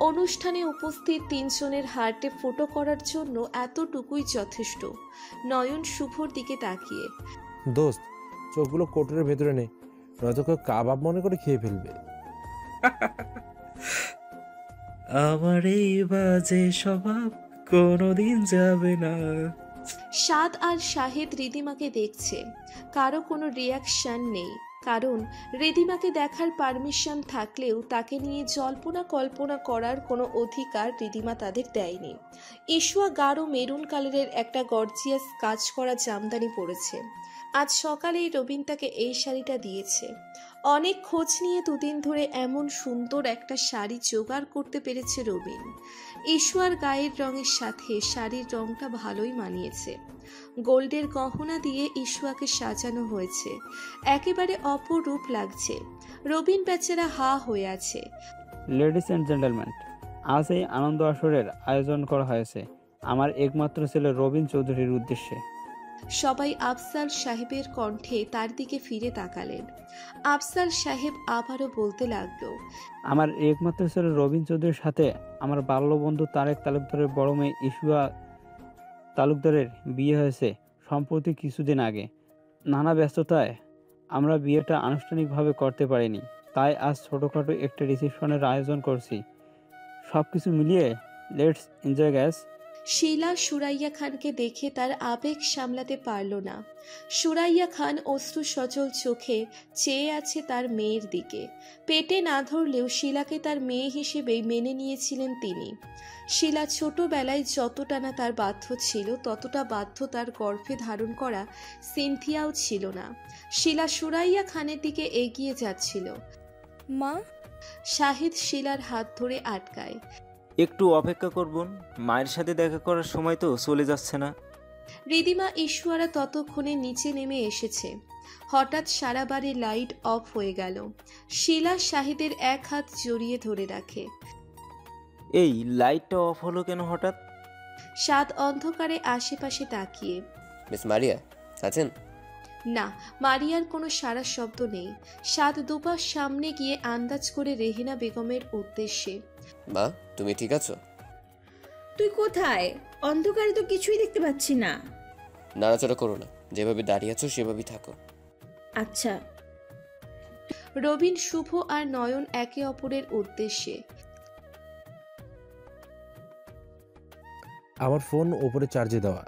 অনুষ্ঠানে উপস্থিত 3 জনের হার্টে ফটো করার জন্য এতটুকুই যথেষ্ট। নয়ন শুভর দিকে তাকিয়ে, দোস্ত চোখগুলো কোটরের ভেতরে নে, নয়তো কেউ কাবাব মনে করে খেয়ে ফেলবে। আমার এই বাজে স্বভাব কোনোদিন যাবে না। সাদ আর শাহেদ রিদিমাকে দেখছে, কারো কোনো রিয়াকশন নেই। কারণ রিদিমাকে দেখার পারমিশন থাকলেও তাকে নিয়ে জল্পনা কল্পনা করার কোনো অধিকার রিদিমা তাদের দেয়নি। ইশুয়া গাঢ় মেরুন কালারের একটা গর্জিয়াস কাজ করা জামদানি পরেছে। আজ সকালেই রবিন তাকে এই শাড়িটা দিয়েছে। অনেক খোঁজ নিয়ে 2 দিন ধরে এমন সুন্দর একটা শাড়ি জোগাড় করতে পেরেছে রবিন। ইশুয়ার গায়ের রঙের সাথে শাড়ির রংটা ভালোই মানিয়েছে। গোল্ডের গহনা দিয়ে ইশুয়াকে সাজানো হয়েছে, একেবারে অপরূপ লাগছে। রবিন বেচারা হা হয়ে আছে। লেডিস অ্যান্ড জেন্টলম্যান, আজ এই আনন্দ আসরের আয়োজন করা হয়েছে আমার একমাত্র ছেলে রবিন চৌধুরীর উদ্দেশ্যে। সবাই আফজাল সাহেবের কণ্ঠে তার দিকে ফিরে তাকালেন। আফজাল সাহেব আবারও বলতে লাগলো, আমার একমাত্র ছেলে রবিন চৌধুরীর সাথে আমার বাল্যবন্ধু তারেক তালুকদারের বড় মেয়ে ইশুয়া তালুকদারের বিয়ে হয়েছে সম্প্রতি কিছুদিন আগে। নানা ব্যস্ততায় আমরা বিয়েটা আনুষ্ঠানিকভাবে করতে পারিনি, তাই আজ ছোটোখাটো একটা রিসেপশনের আয়োজন করছি। সব কিছু মিলিয়ে লেটস এনজয় গ্যাস। শিলা সুরাইয়া খানকে দেখে তার আবেগ সামলাতে পারল না। সুরাইয়া খান অশ্রু সজল চোখে চেয়ে আছে তার মেয়ের দিকে। পেটে না ধরলেও শিলাকে তার মেয়ে হিসেবেই মেনে নিয়েছিলেন তিনি। শিলা ছোটবেলায় যতটা না তার বাধ্য ছিল, ততটা বাধ্য তার গর্ভে ধারণ করা সিনথিয়াও ছিল না। শিলা সুরাইয়া খানের দিকে এগিয়ে যাচ্ছিল। মা, শাহিদ শিলার হাত ধরে আটকায়। একটু অপেক্ষা করবেন, মায়ের সাথে দেখা করার সময় তো চলে যাচ্ছে না। রিদিমা ঈশ্বরা ততক্ষণে নিচে নেমে এসেছে। হঠাৎ সারা বাড়ির লাইট অফ হয়ে গেল। শিলা শাহিদের এক হাত জড়িয়ে ধরে রাখে। এই লাইটটা অফ হলো কেন হঠাৎ? সাদ অন্ধকারে আশেপাশে তাকিয়ে। মিস মারিয়া আছেন? না, মারিয়ার কোনো সারা শব্দ নেই। সাদ দুপা সামনে গিয়ে আন্দাজ করে রেহিনা বেগমের উদ্দেশ্যে। মা, তুমি ঠিক আছো? তুই কোথায়? অন্ধকারে তো কিছুই দেখতে পাচ্ছি না। নাড়াচড়া করো না, যেভাবে দাঁড়িয়ে আছো সেভাবেই থাকো। আচ্ছা। রবিন, শুভ আর নয়ন একে অপরের উদ্দেশ্যে। আমার ফোন ওপরে চার্জে দেওয়া।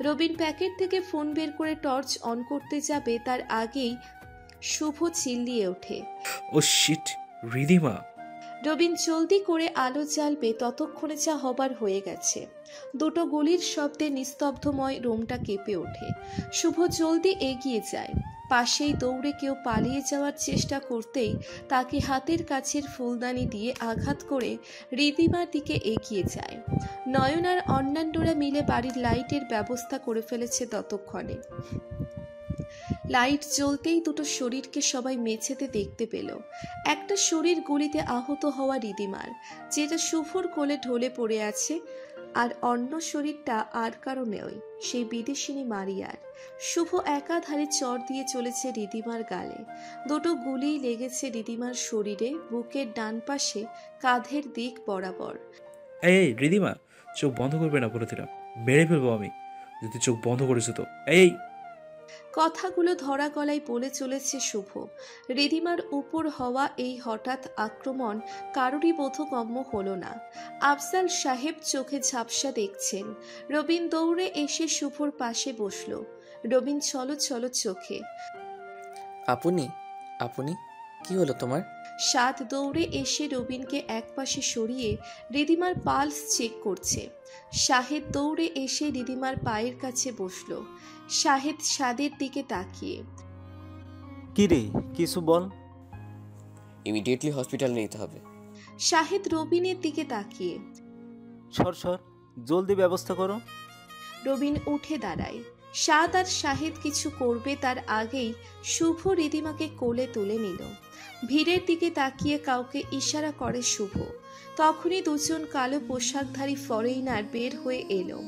রবিন প্যাকেট থেকে ফোন বের করে টর্চ অন করতে যাবে, তার আগেই শুভ চিল্লিয়ে ওঠে, ও শিট, রিদিমা! রবিন জলদি করে আলো জ্বালবে, ততক্ষণে যা হবার হয়ে গেছে। দুটো গুলির শব্দে নিস্তব্ধময় রুমটা কেঁপে ওঠে। শুভ জলদি এগিয়ে যায়। পাশেই দৌড়ে কেউ পালিয়ে যাওয়ার চেষ্টা করতেই তাকে হাতের কাছের ফুলদানি দিয়ে আঘাত করে রিদিমার দিকে এগিয়ে যায়। নয়ন আর অন্যান্যরা মিলে বাড়ির লাইটের ব্যবস্থা করে ফেলেছে ততক্ষণে। লাইট জ্বলতেই দুটো শরীরকে সবাই মেঝেতে দেখতে পেল। একটা শরীর গুলিতে আহত হওয়া রিদিমার, যেটা শুভর কোলে ঢলে পড়ে আছে, আর অন্য শরীরটা আর কারো নেই, সেই বিদেশিনী মারিয়ার। শুভ একাধারে চর দিয়ে চলেছে রিদিমার গালে। দুটো গুলি লেগেছে রিদিমার শরীরে, বুকের ডান পাশে, কাঁধের দিক বরাবর। এই রিদিমা, চোখ বন্ধ করবে না বলে দিলাম, মেরে ফেলবো আমি যদি চোখ বন্ধ করেছো তো। এই কথাগুলো ধরা গলায় বলে চলেছে শুভ। রিদিমার উপর হওয়া এই হঠাৎ আক্রমণ কারোরই বোধগম্য হলো না। আফজাল সাহেব চোখে ঝাপসা দেখছেন। রবিন দৌড়ে এসে শুভর পাশে বসল। রবিন ছলো ছলো চোখে। আপনি আপনি কি হলো তোমার? সাদ দৌড়ে এসে রবিনকে একপাশে সরিয়ে রিদিমার পালস চেক করছে। শাহেদ দৌড়ে এসে রিদিমার পায়ের কাছে বসলো। শাহেদ সাদের দিকে তাকিয়ে, কি রে, কিছু বল। ইমিডিয়েটলি হসপিটালে নিতে হবে। শাহেদ রবিনের দিকে তাকিয়ে, সর সর, জলদি ব্যবস্থা করো। রবিন উঠে দাঁড়ায়। সাদ আর শাহেদ কিছু করবে তার আগেই শুভ রিদিমাকে কোলে তুলে নিল। ভিড়ের দিকে তাকিয়ে কাউকে ইশারা করে শুভ। তখনই দুজন কালো পোশাকধারী ফরেইনার বের হয়ে এলো।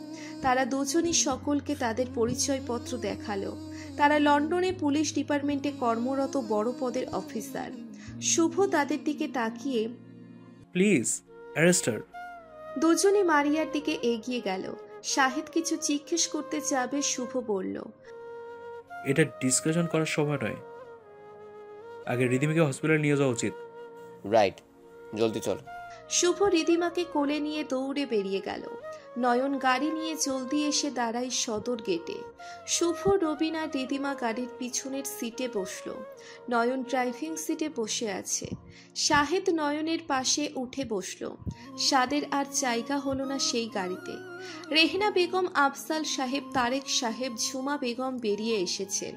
তারা দুজনই সকলকে তাদের পরিচয়পত্র দেখালো। তারা লন্ডনে পুলিশ ডিপার্টমেন্টে কর্মরত বড় পদের অফিসার। শুভ তাদের দিকে তাকিয়ে, প্লিজ অ্যারেস্ট হার। দুজনই মারিয়ার দিকে এগিয়ে গেল। শাহেদ কিছু জিজ্ঞেস করতে যাবে, শুভ বলল, এটা ডিসকাশন করার সময় নয়, আগে রিদিমাকে হসপিটালে নিয়ে যাওয়া উচিত। রাইট, জলদি চলো। শুভ রিদিমাকে কোলে নিয়ে দৌড়ে বেরিয়ে গেল। নয়ন গাড়ি নিয়ে জলদি এসে দাঁড়ায় সদর গেটে। শুভ, রবিন আর রিদিমা গাড়ির পিছনের সিটে বসল। নয়ন ড্রাইভিং সিটে বসে আছে। শাহেদ নয়নের পাশে উঠে বসল। সাদের আর জায়গা হলো না সেই গাড়িতে। রেহিনা বেগম, আফজাল সাহেব, তারেক সাহেব, ঝুমা বেগম বেরিয়ে এসেছেন।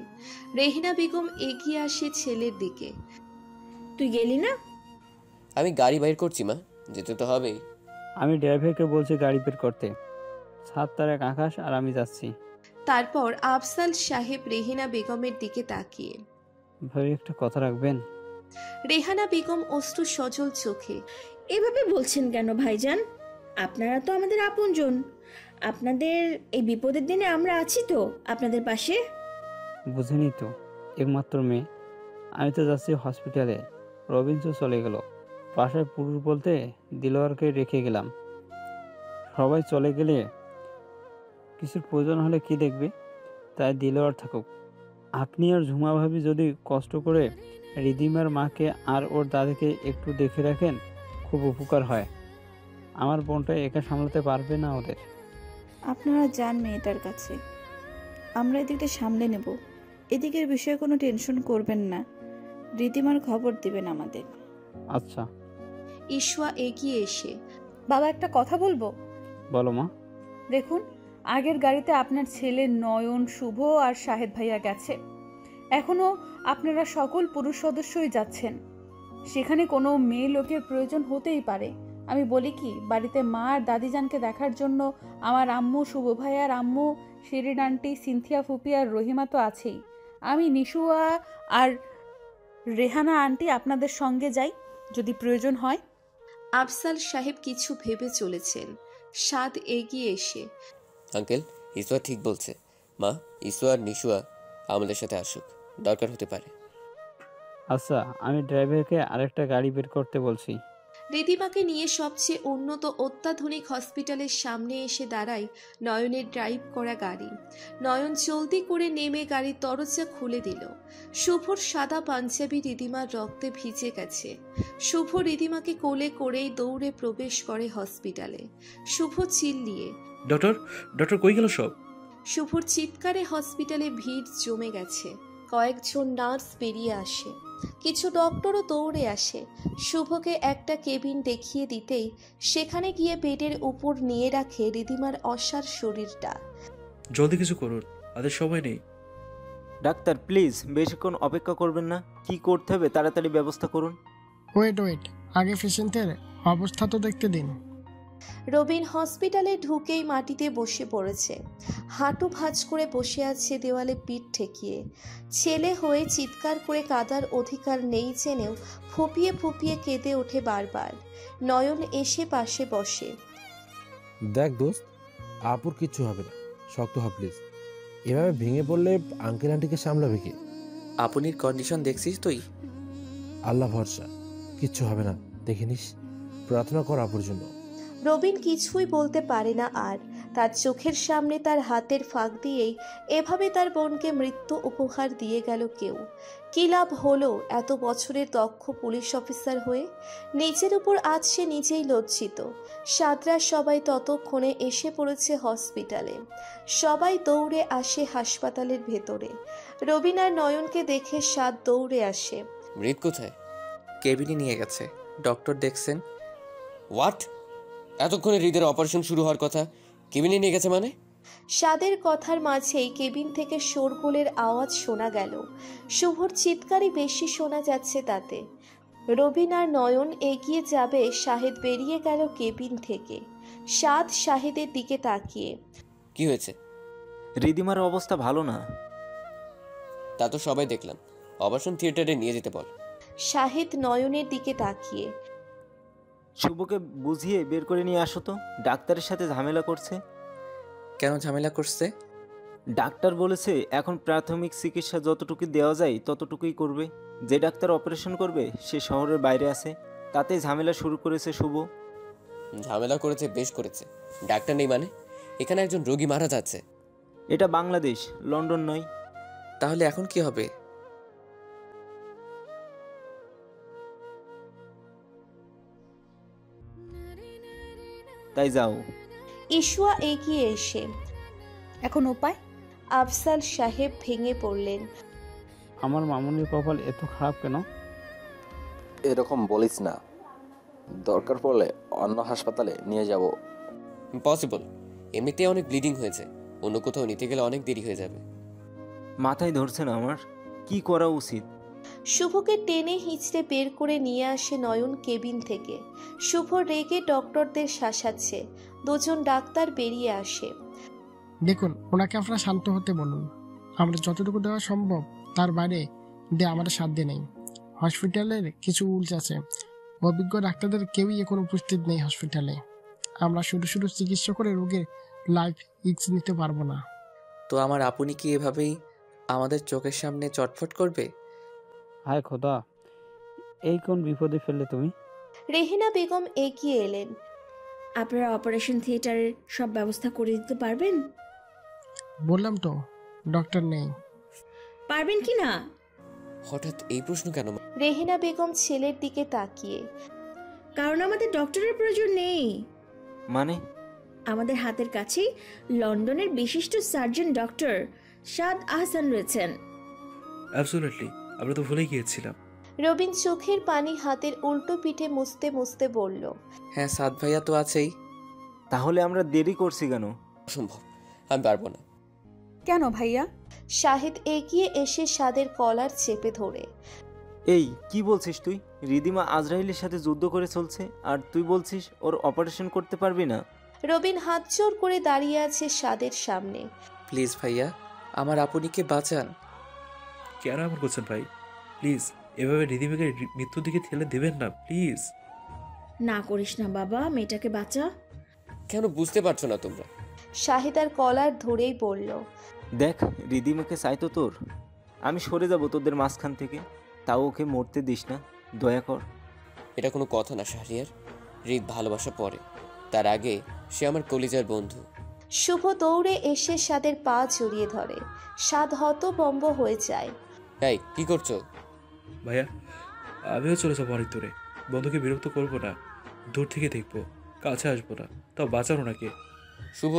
রেহিনা বেগম এগিয়ে আসে ছেলের দিকে। তুই গেলি না? আমি গাড়ি বাইর করছি মা, যেতে তো হবেই। আমি ড্রাইভারকে বলছি গাড়ি বের করতে। সাত তারেক আকাশ আর আমি যাচ্ছি। তারপর আফজাল সাহেব রেহিনা বেগমের দিকে তাকিয়ে, ভাবি একটা কথা রাখবেন? রেহানা বেগম অশ্রু সজল চোখে, এভাবে বলছেন কেন ভাইজান? আপনারা তো আমাদের আপনজন। আপনাদের এই বিপদের দিনে আমরা আছি তো আপনাদের পাশে। বুঝেনি তো, একমাত্র মেয়ে। আমি তো যাচ্ছি হসপিটালে। রবিন তো চলে গেল। বাসায় পুরুষ বলতে দিলওয়ারকে রেখে গেলাম। সবাই চলে গেলে কিছুর প্রয়োজন হলে কি দেখবে, তাই দিলওয়ার থাকুক। আপনি আর ঝুমা ভাবি যদি কষ্ট করে রিদিমার মাকে আর ওর দাদিকে একটু দেখে রাখেন, খুব উপকার হয়। আমার বোনটা একা সামলাতে পারবে না ওদের। আপনারা যান মেয়েটার কাছে, আমরা এদিকটা সামলে নেব। এদিকের বিষয়ে কোনো টেনশন করবেন না, রীতিমার খবর দিবেন আমাদের। আচ্ছা। ঈশোয়া এগিয়ে এসে, বাবা একটা কথা বলবো? বলো মা। দেখুন, আগের গাড়িতে আপনার ছেলে নয়ন, শুভ আর শাহেদ ভাইয়া গেছে। এখনো আপনারা সকল পুরুষ সদস্যই যাচ্ছেন। সেখানে কোনো মেয়ে লোকের প্রয়োজন হতেই পারে। আমি বলি কি, বাড়িতে মা আর দাদিজানকে দেখার জন্য আমার আম্মু, শুভ ভাইয়ার আম্মু, শিরিন আন্টি, সিনথিয়া ফুপি আর রহিমা তো আছেই। আমি নিশুয়া আর রেহানা আন্টি আপনাদের সঙ্গে যাই যদি প্রয়োজন হয়। আফজাল সাহেব কিছু ভেবে চলেছেন। সাদ এগিয়ে এসে, আঙ্কেল, ইসুয়া ঠিক বলছে। মা, ইসুয়া আর নিশুয়া আমাদের সাথে আসুক, দরকার হতে পারে। আচ্ছা, আমি ড্রাইভারকে আরেকটা গাড়ি বের করতে বলছি। রিদিমাকে নিয়ে সবচেয়ে উন্নত অত্যাধুনিক হসপিটালের সামনে এসে দাঁড়ায় নয়নের ড্রাইভ করা গাড়ি। নয়ন জলদি করে নেমে গাড়ির দরজা খুলে দিল। শুভর সাদা পাঞ্জাবি রিদিমার রক্তে ভিজে গেছে। শুভ রিদিমাকে কোলে করেই দৌড়ে প্রবেশ করে হসপিটালে। শুভ চিল্লিয়ে, ডক্টর, ডক্টর কই গেল সব? শুভর চিৎকারে হসপিটালে ভিড় জমে গেছে। কয়েকজন নার্স বেরিয়ে আসে, কিছু ডক্টরও দৌড়ে আসে। শুভকে একটা কেবিন দেখিয়ে দিতেই সেখানে গিয়ে বেডের উপর নিয়ে রাখে রিদিমার অসার শরীরটা। জলদি কিছু করুন, তাদের সময় নেই। ডাক্তার প্লিজ বেশিক্ষণ অপেক্ষা করবেন না, কি করতে হবে তাড়াতাড়ি ব্যবস্থা করুন। ওয়েট, আগে পেশেন্টের অবস্থা তো দেখতে দিন। রবিন হসপিটালে ঢুকেই মাটিতে বসে পড়েছে। হাঁটু ভাঁজ করে বসে আছে দেওয়ালে পিঠ ঠেকিয়ে। ছেলে হয়ে চিৎকার করে কাঁদার অধিকার নেই জেনেও ফুপিয়ে ফুপিয়ে কেঁদে ওঠে বারবার। নয়ন এসে পাশে বসে। দেখ দোস্ত, আপুর কিচ্ছু হবে না, শক্ত হ প্লিজ। এভাবে ভেঙে পড়লে আঙ্কেল আন্টিকে সামলাবে কে? আপনির কন্ডিশন দেখছিস তুই? আল্লাহ ভরসা, কিচ্ছু হবে না, দেখে নিস। প্রার্থনা কর আপুর জন্য। রবিন কিছুই বলতে পারে না আর। তার চোখের সামনে তার হাতের ফাঁক দিয়েই এভাবে তার বোনকে মৃত্যু উপহার দিয়ে গেল কেউ। কি লাভ হলো এত বছরের দক্ষ পুলিশ অফিসার হয়ে? নিজের উপর আজ সে নিজেই লজ্জিত। সাদরা সবাই ততক্ষণে এসে পড়েছে হসপিটালে। সবাই দৌড়ে আসে হাসপাতালের ভেতরে। রবিন আর নয়নকে দেখে সাদ দৌড়ে আসে। মৃত কোথায়? কেবিনে নিয়ে গেছে, ডক্টর দেখছেন। হোয়াট? এতক্ষণে হৃদের অপারেশন শুরু হওয়ার কথা, কেবিনে নিয়ে গেছে মানে? সাদের কথার মাঝেই কেবিন থেকে শোরগোলের আওয়াজ শোনা গেল। শুভর চিৎকারই বেশি শোনা যাচ্ছে তাতে। রবিন আর নয়ন এগিয়ে যাবে, শাহেদ বেরিয়ে গেল কেবিন থেকে। সাদ শাহেদের দিকে তাকিয়ে, কি হয়েছে? রিদিমার অবস্থা ভালো না। তা তো সবাই দেখলাম, অপারেশন থিয়েটারে নিয়ে যেতে বল। শাহেদ নয়নের দিকে তাকিয়ে, শুভকে বুঝিয়ে বের করে নিয়ে আসো তো, ডাক্তারের সাথে ঝামেলা করছে। কেন ঝামেলা করছে? ডাক্তার বলেছে এখন প্রাথমিক চিকিৎসা যতটুকু দেওয়া যায় ততটুকুই করবে। যে ডাক্তার অপারেশন করবে সে শহরের বাইরে আছে, তাতে ঝামেলা শুরু করেছে শুভ। ঝামেলা করেছে, বেশ করেছে। ডাক্তার নেই মানে? এখানে একজন রোগী মারা যাচ্ছে। এটা বাংলাদেশ, লন্ডন নয়। তাহলে এখন কি হবে? তাই যাও। ঈশোয়া এগিয়ে এসে, এখন উপায়? আফজাল সাহেব ভেঙে পড়লেন। আমার মামুনির কপাল এত খারাপ কেন? এরকম বলিস না, দরকার পড়লে অন্য হাসপাতালে নিয়ে যাব। ইম্পসিবল, এমনিতে অনেক ব্লিডিং হয়েছে, অন্য কোথাও নিতে গেলে অনেক দেরি হয়ে যাবে। মাথায় ধরছে না আমার, কি করা উচিত? শুভকে টেনে হিঁচড়ে বের করে নিয়ে আসে নয়ন কেবিন থেকে। শুভ রেগে ডক্টরদের শাসাচ্ছে। দুজন ডাক্তার বেরিয়ে আসে। দেখুন, ওনাকে আপনারা শান্ত হতে বলুন। আমরা যতটুকু দেওয়া সম্ভব তার বাইরে দিয়ে আমাদের সাধ্য নেই। হসপিটালের কিছু রুলস আছে, অভিজ্ঞ ডাক্তারদের কেউই এখন উপস্থিত নেই হসপিটালে। আমরা শুধু চিকিৎসা করে রোগের লাইফ রিস্ক নিতে পারবো না। তো আমার আপনি কি এভাবেই আমাদের চোখের সামনে চটফট করবে? হায় খোদা, এই কোন বিপদে ফেললে তুমি? রেহিনা বেগম এগিয়ে এলেন। আপনারা অপারেশন থিয়েটারের সব ব্যবস্থা করে দিতে পারবেন? বললাম তো, ডক্টর নেই। পারবেন কি না? হঠাৎ এই প্রশ্ন কেন? রেহিনা বেগম ছেলের দিকে তাকিয়ে, কারণ আমাদের ডক্টরের প্রয়োজন নেই। মানে? আমাদের হাতের কাছেই লন্ডনের বিশিষ্ট সার্জন ডক্টর সাদ আহসান রয়েছেন। অ্যাবসলিউটলি, আমরা তো ভুলে গিয়েছিলাম। রবিন চোখের পানি হাতের উল্টো পিঠে মুছতে মুছতে বলল, হ্যাঁ সাদ ভাইয়া তো আছেই। তাহলে আমরা দেরি করছি কেন? অসম্ভব, আমি পারবো না। কেন ভাইয়া? শাহিদ এগিয়ে এসে সাদের কলার চেপে ধরে, এই কি বলছিস তুই? রিদিমা আজরাইলের সাথে যুদ্ধ করে চলছে আর তুই বলছিস ওর অপারেশন করতে পারবি না? রবিন হাত জোর করে দাঁড়িয়ে আছে সাদের সামনে। প্লিজ ভাইয়া, আমার আপুনিকে বাঁচান। কেন এমন করছেন ভাই? প্লিজ এভাবে রিদিমাকে মৃত্যুর দিকে ঠেলে দেবেন না, প্লিজ। না করিস না বাবা, মেয়েটাকে বাঁচা। কেন বুঝতে পারছো না তোমরা? শাহিদ আর কলার ধরেই বলল, দেখ রিদিমাকে চাই তো তোর। আমি সরে যাব তোদের মাঝখান থেকে, তাও ওকে মরতে দিস না, দয়া কর। এটা কোনো কথা না শাহরিয়ার। হৃদ ভালোবাসা পরে, তার আগে সে আমার কলিজার বন্ধু। শুভ দৌড়ে এসে সাদের পা জড়িয়ে ধরে। সাদ হতভম্ব হয়ে যায়। এই কি করছো? ভাইয়া আমিও চলে যাবো অনেক দূরে। বন্ধুকে বিরক্ত করবো না, দূর থেকে দেখবো, কাছে আসবো না। তাও বাঁচানো নাকি? শুভ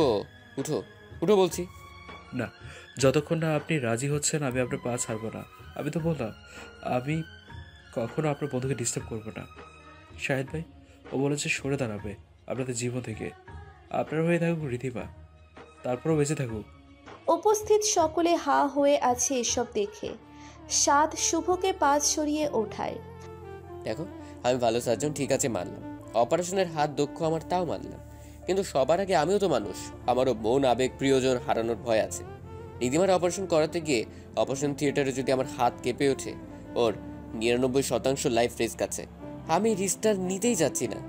উঠো, উঠো বলছি। না, যতক্ষণ না আপনি রাজি হচ্ছেন আমি আপনার পা ছাড়বো না। আমি তো বললাম আমি কখনো আপনার বন্ধুকে ডিস্টার্ব করবো না। শাহেদ ভাই ও বলেছে সরে দাঁড়াবে আপনাদের জীবন থেকে। আপনার হয়ে থাকুক রিধিমা, তারপরও বেঁচে থাকুক। উপস্থিত সকলে হা হয়ে আছে এসব দেখে। সাদ শুভকে পা ছড়িয়ে ওঠায়। দেখো আমি ভালো সার্জন, ঠিক আছে মানলাম। অপারেশনের হাত দক্ষ আমার, তাও মানলাম। কিন্তু সবার আগে আমিও তো মানুষ, আমারও মন, আবেগ, প্রিয়জন হারানোর ভয় আছে। রিদিমার অপারেশন করাতে গিয়ে অপারেশন থিয়েটারে যদি আমার হাত কেঁপে ওঠে, ওর 99% লাইফ রিস্ক আছে। আমি রিস্কটা নিতেই যাচ্ছি না।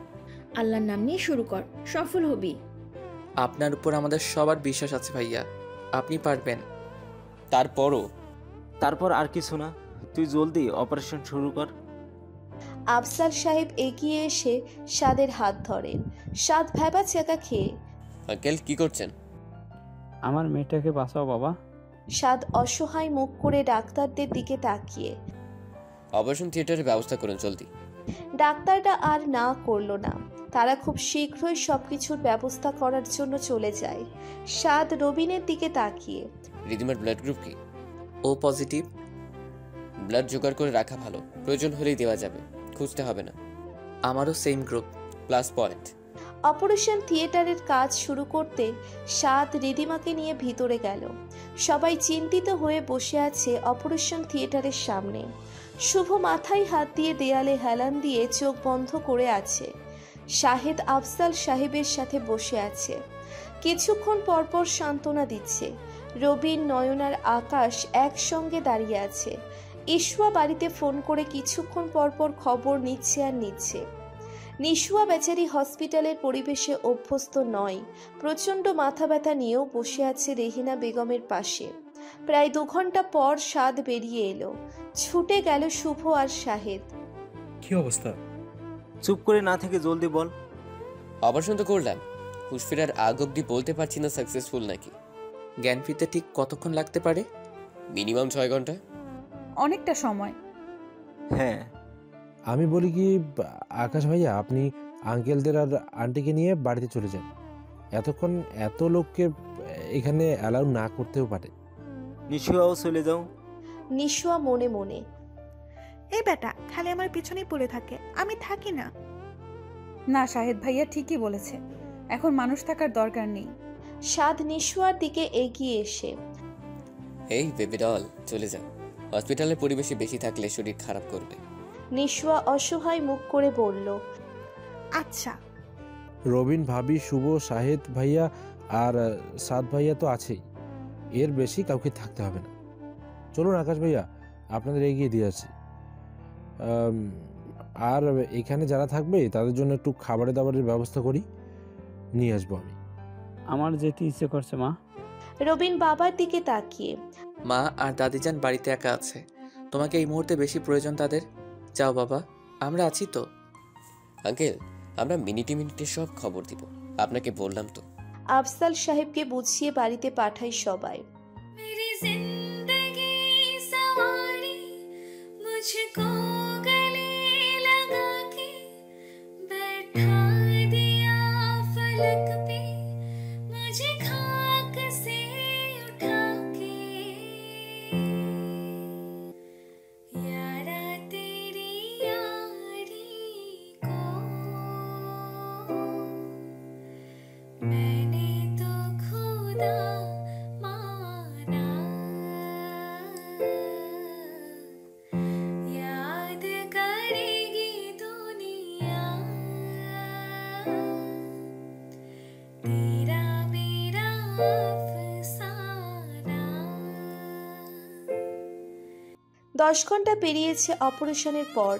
আল্লাহর নাম নিয়ে শুরু কর, সফল হবি। আপনার উপর আমাদের সবার বিশ্বাস আছে ভাইয়া, আপনি পারবেন। তারপর আর কিছু না, তুই জলদি অপারেশন শুরু কর। আফসার সাহেব এগিয়ে এসে সাদের হাত ধরেন। সাদ ভেবা চেকা খেয়ে, আঙ্কেল কি করছেন? আমার মেয়েটাকে বাঁচাও বাবা। সাদ অসহায় মুখ করে ডাক্তারদের দিকে তাকিয়ে। অপারেশন থিয়েটারের ব্যবস্থা করুন জলদি। ডাক্তাররা আর না করলো না, তারা খুব শীঘ্রই সবকিছুর ব্যবস্থা করার জন্য চলে যায়। সাদ রবিনের দিকে তাকিয়ে, রিদিমার ব্লাড গ্রুপ কি? ও পজিটিভ। ব্লাড জোগাড় করে রাখা ভালো, প্রয়োজন হলেই দেওয়া যাবে, খুঁজতে হবে না। আমারও same group. Plus point. Operation থিয়েটারের কাজ শুরু করতে সাদ রিদিমাকে নিয়ে ভিতরে গেল। সবাই চিন্তিত হয়ে বসে আছে অপারেশন থিয়েটারের সামনে। শুভ মাথায় হাত দিয়ে দেয়ালে হেলান দিয়ে চোখ বন্ধ করে আছে। শাহেদ আফজাল সাহেবের সাথে বসে আছে, কিছুক্ষণ পরপর সান্ত্বনা দিচ্ছে। রবিন, নয়নার, আকাশ একসঙ্গে দাঁড়িয়ে আছে। ইশুয়া বাড়িতে ফোন করে কিছুক্ষণ পরপর খবর নিচ্ছে আর নিচ্ছে। নিশুয়া বেচারি হসপিটালের পরিবেশে অভ্যস্ত নয়, প্রচণ্ড মাথা ব্যথা নিয়েও বসে আছে রেহিনা বেগমের পাশে। প্রায় 2 ঘন্টা পর সাদ বেরিয়ে এলো। ছুটে গেল শুভ আর শাহেদ। কি অবস্থা? চুপ করে না থেকে জলদি বল। অপারেশন তো করলাম, হুঁশ ফেরার আগ অব্দি বলতে পারছি না সাকসেসফুল নাকি। জ্ঞান ফিরতে ঠিক কতক্ষণ লাগতে পারে? মিনিমাম 6 ঘন্টা। অনেকটা সময়। হ্যাঁ, আমি বলি কি আকাশ ভাইয়া, আপনি আঙ্কেলদের আর আন্টিকে নিয়ে বাড়িতে চলে যান। এতক্ষণ এত লোককে এখানে অ্যালাউ না করতেও পারে। নিশুয়াও চলে যাও। নিশুয়া মনে মনে, এই বেটা খালি আমার পিছনেই পড়ে থাকে, আমি থাকি না। না, শাহেদ ভাইয়া ঠিকই বলেছে, এখন মানুষ থাকার দরকার নেই। সাদ নিশুয়ার দিকে এগিয়ে এসে, এই বেবি ডল চলে যাও, হসপিটালের পরিবেশে বেশি থাকলে শরীর খারাপ করবে। নিশুয়া অসহায় মুখ করে বলল, আচ্ছা। রবিন, ভাবি, শুভ, শাহেদ ভাইয়া আর সাদ ভাইয়া তো আছেই, এর বেশি কাউকে থাকতে হবে না। চলুন আকাশ ভাইয়া, আপনাদের এগিয়ে দিয়ে আসি। আর এখানে যারা থাকবে তাদের জন্য একটু খাবারের দাবারের ব্যবস্থা করি, নিয়ে আসবো আমি। আমার যেতে ইচ্ছে করছে মা। রবিন বাবার দিকে তাকিয়ে, মা আর দাদিজান বাড়িতে একা আছে, তোমাকে এই মুহূর্তে বেশি প্রয়োজন তাদের। যাও বাবা, আমরা আছি তো। আঙ্কেল আমরা মিনিটে মিনিটে সব খবর দিব, আপনাকে বললাম তো। আফজাল সাহেবকে বুঝিয়ে বাড়িতে পাঠায় সবাই। 10 ঘন্টা পেরিয়েছে অপারেশনের পর,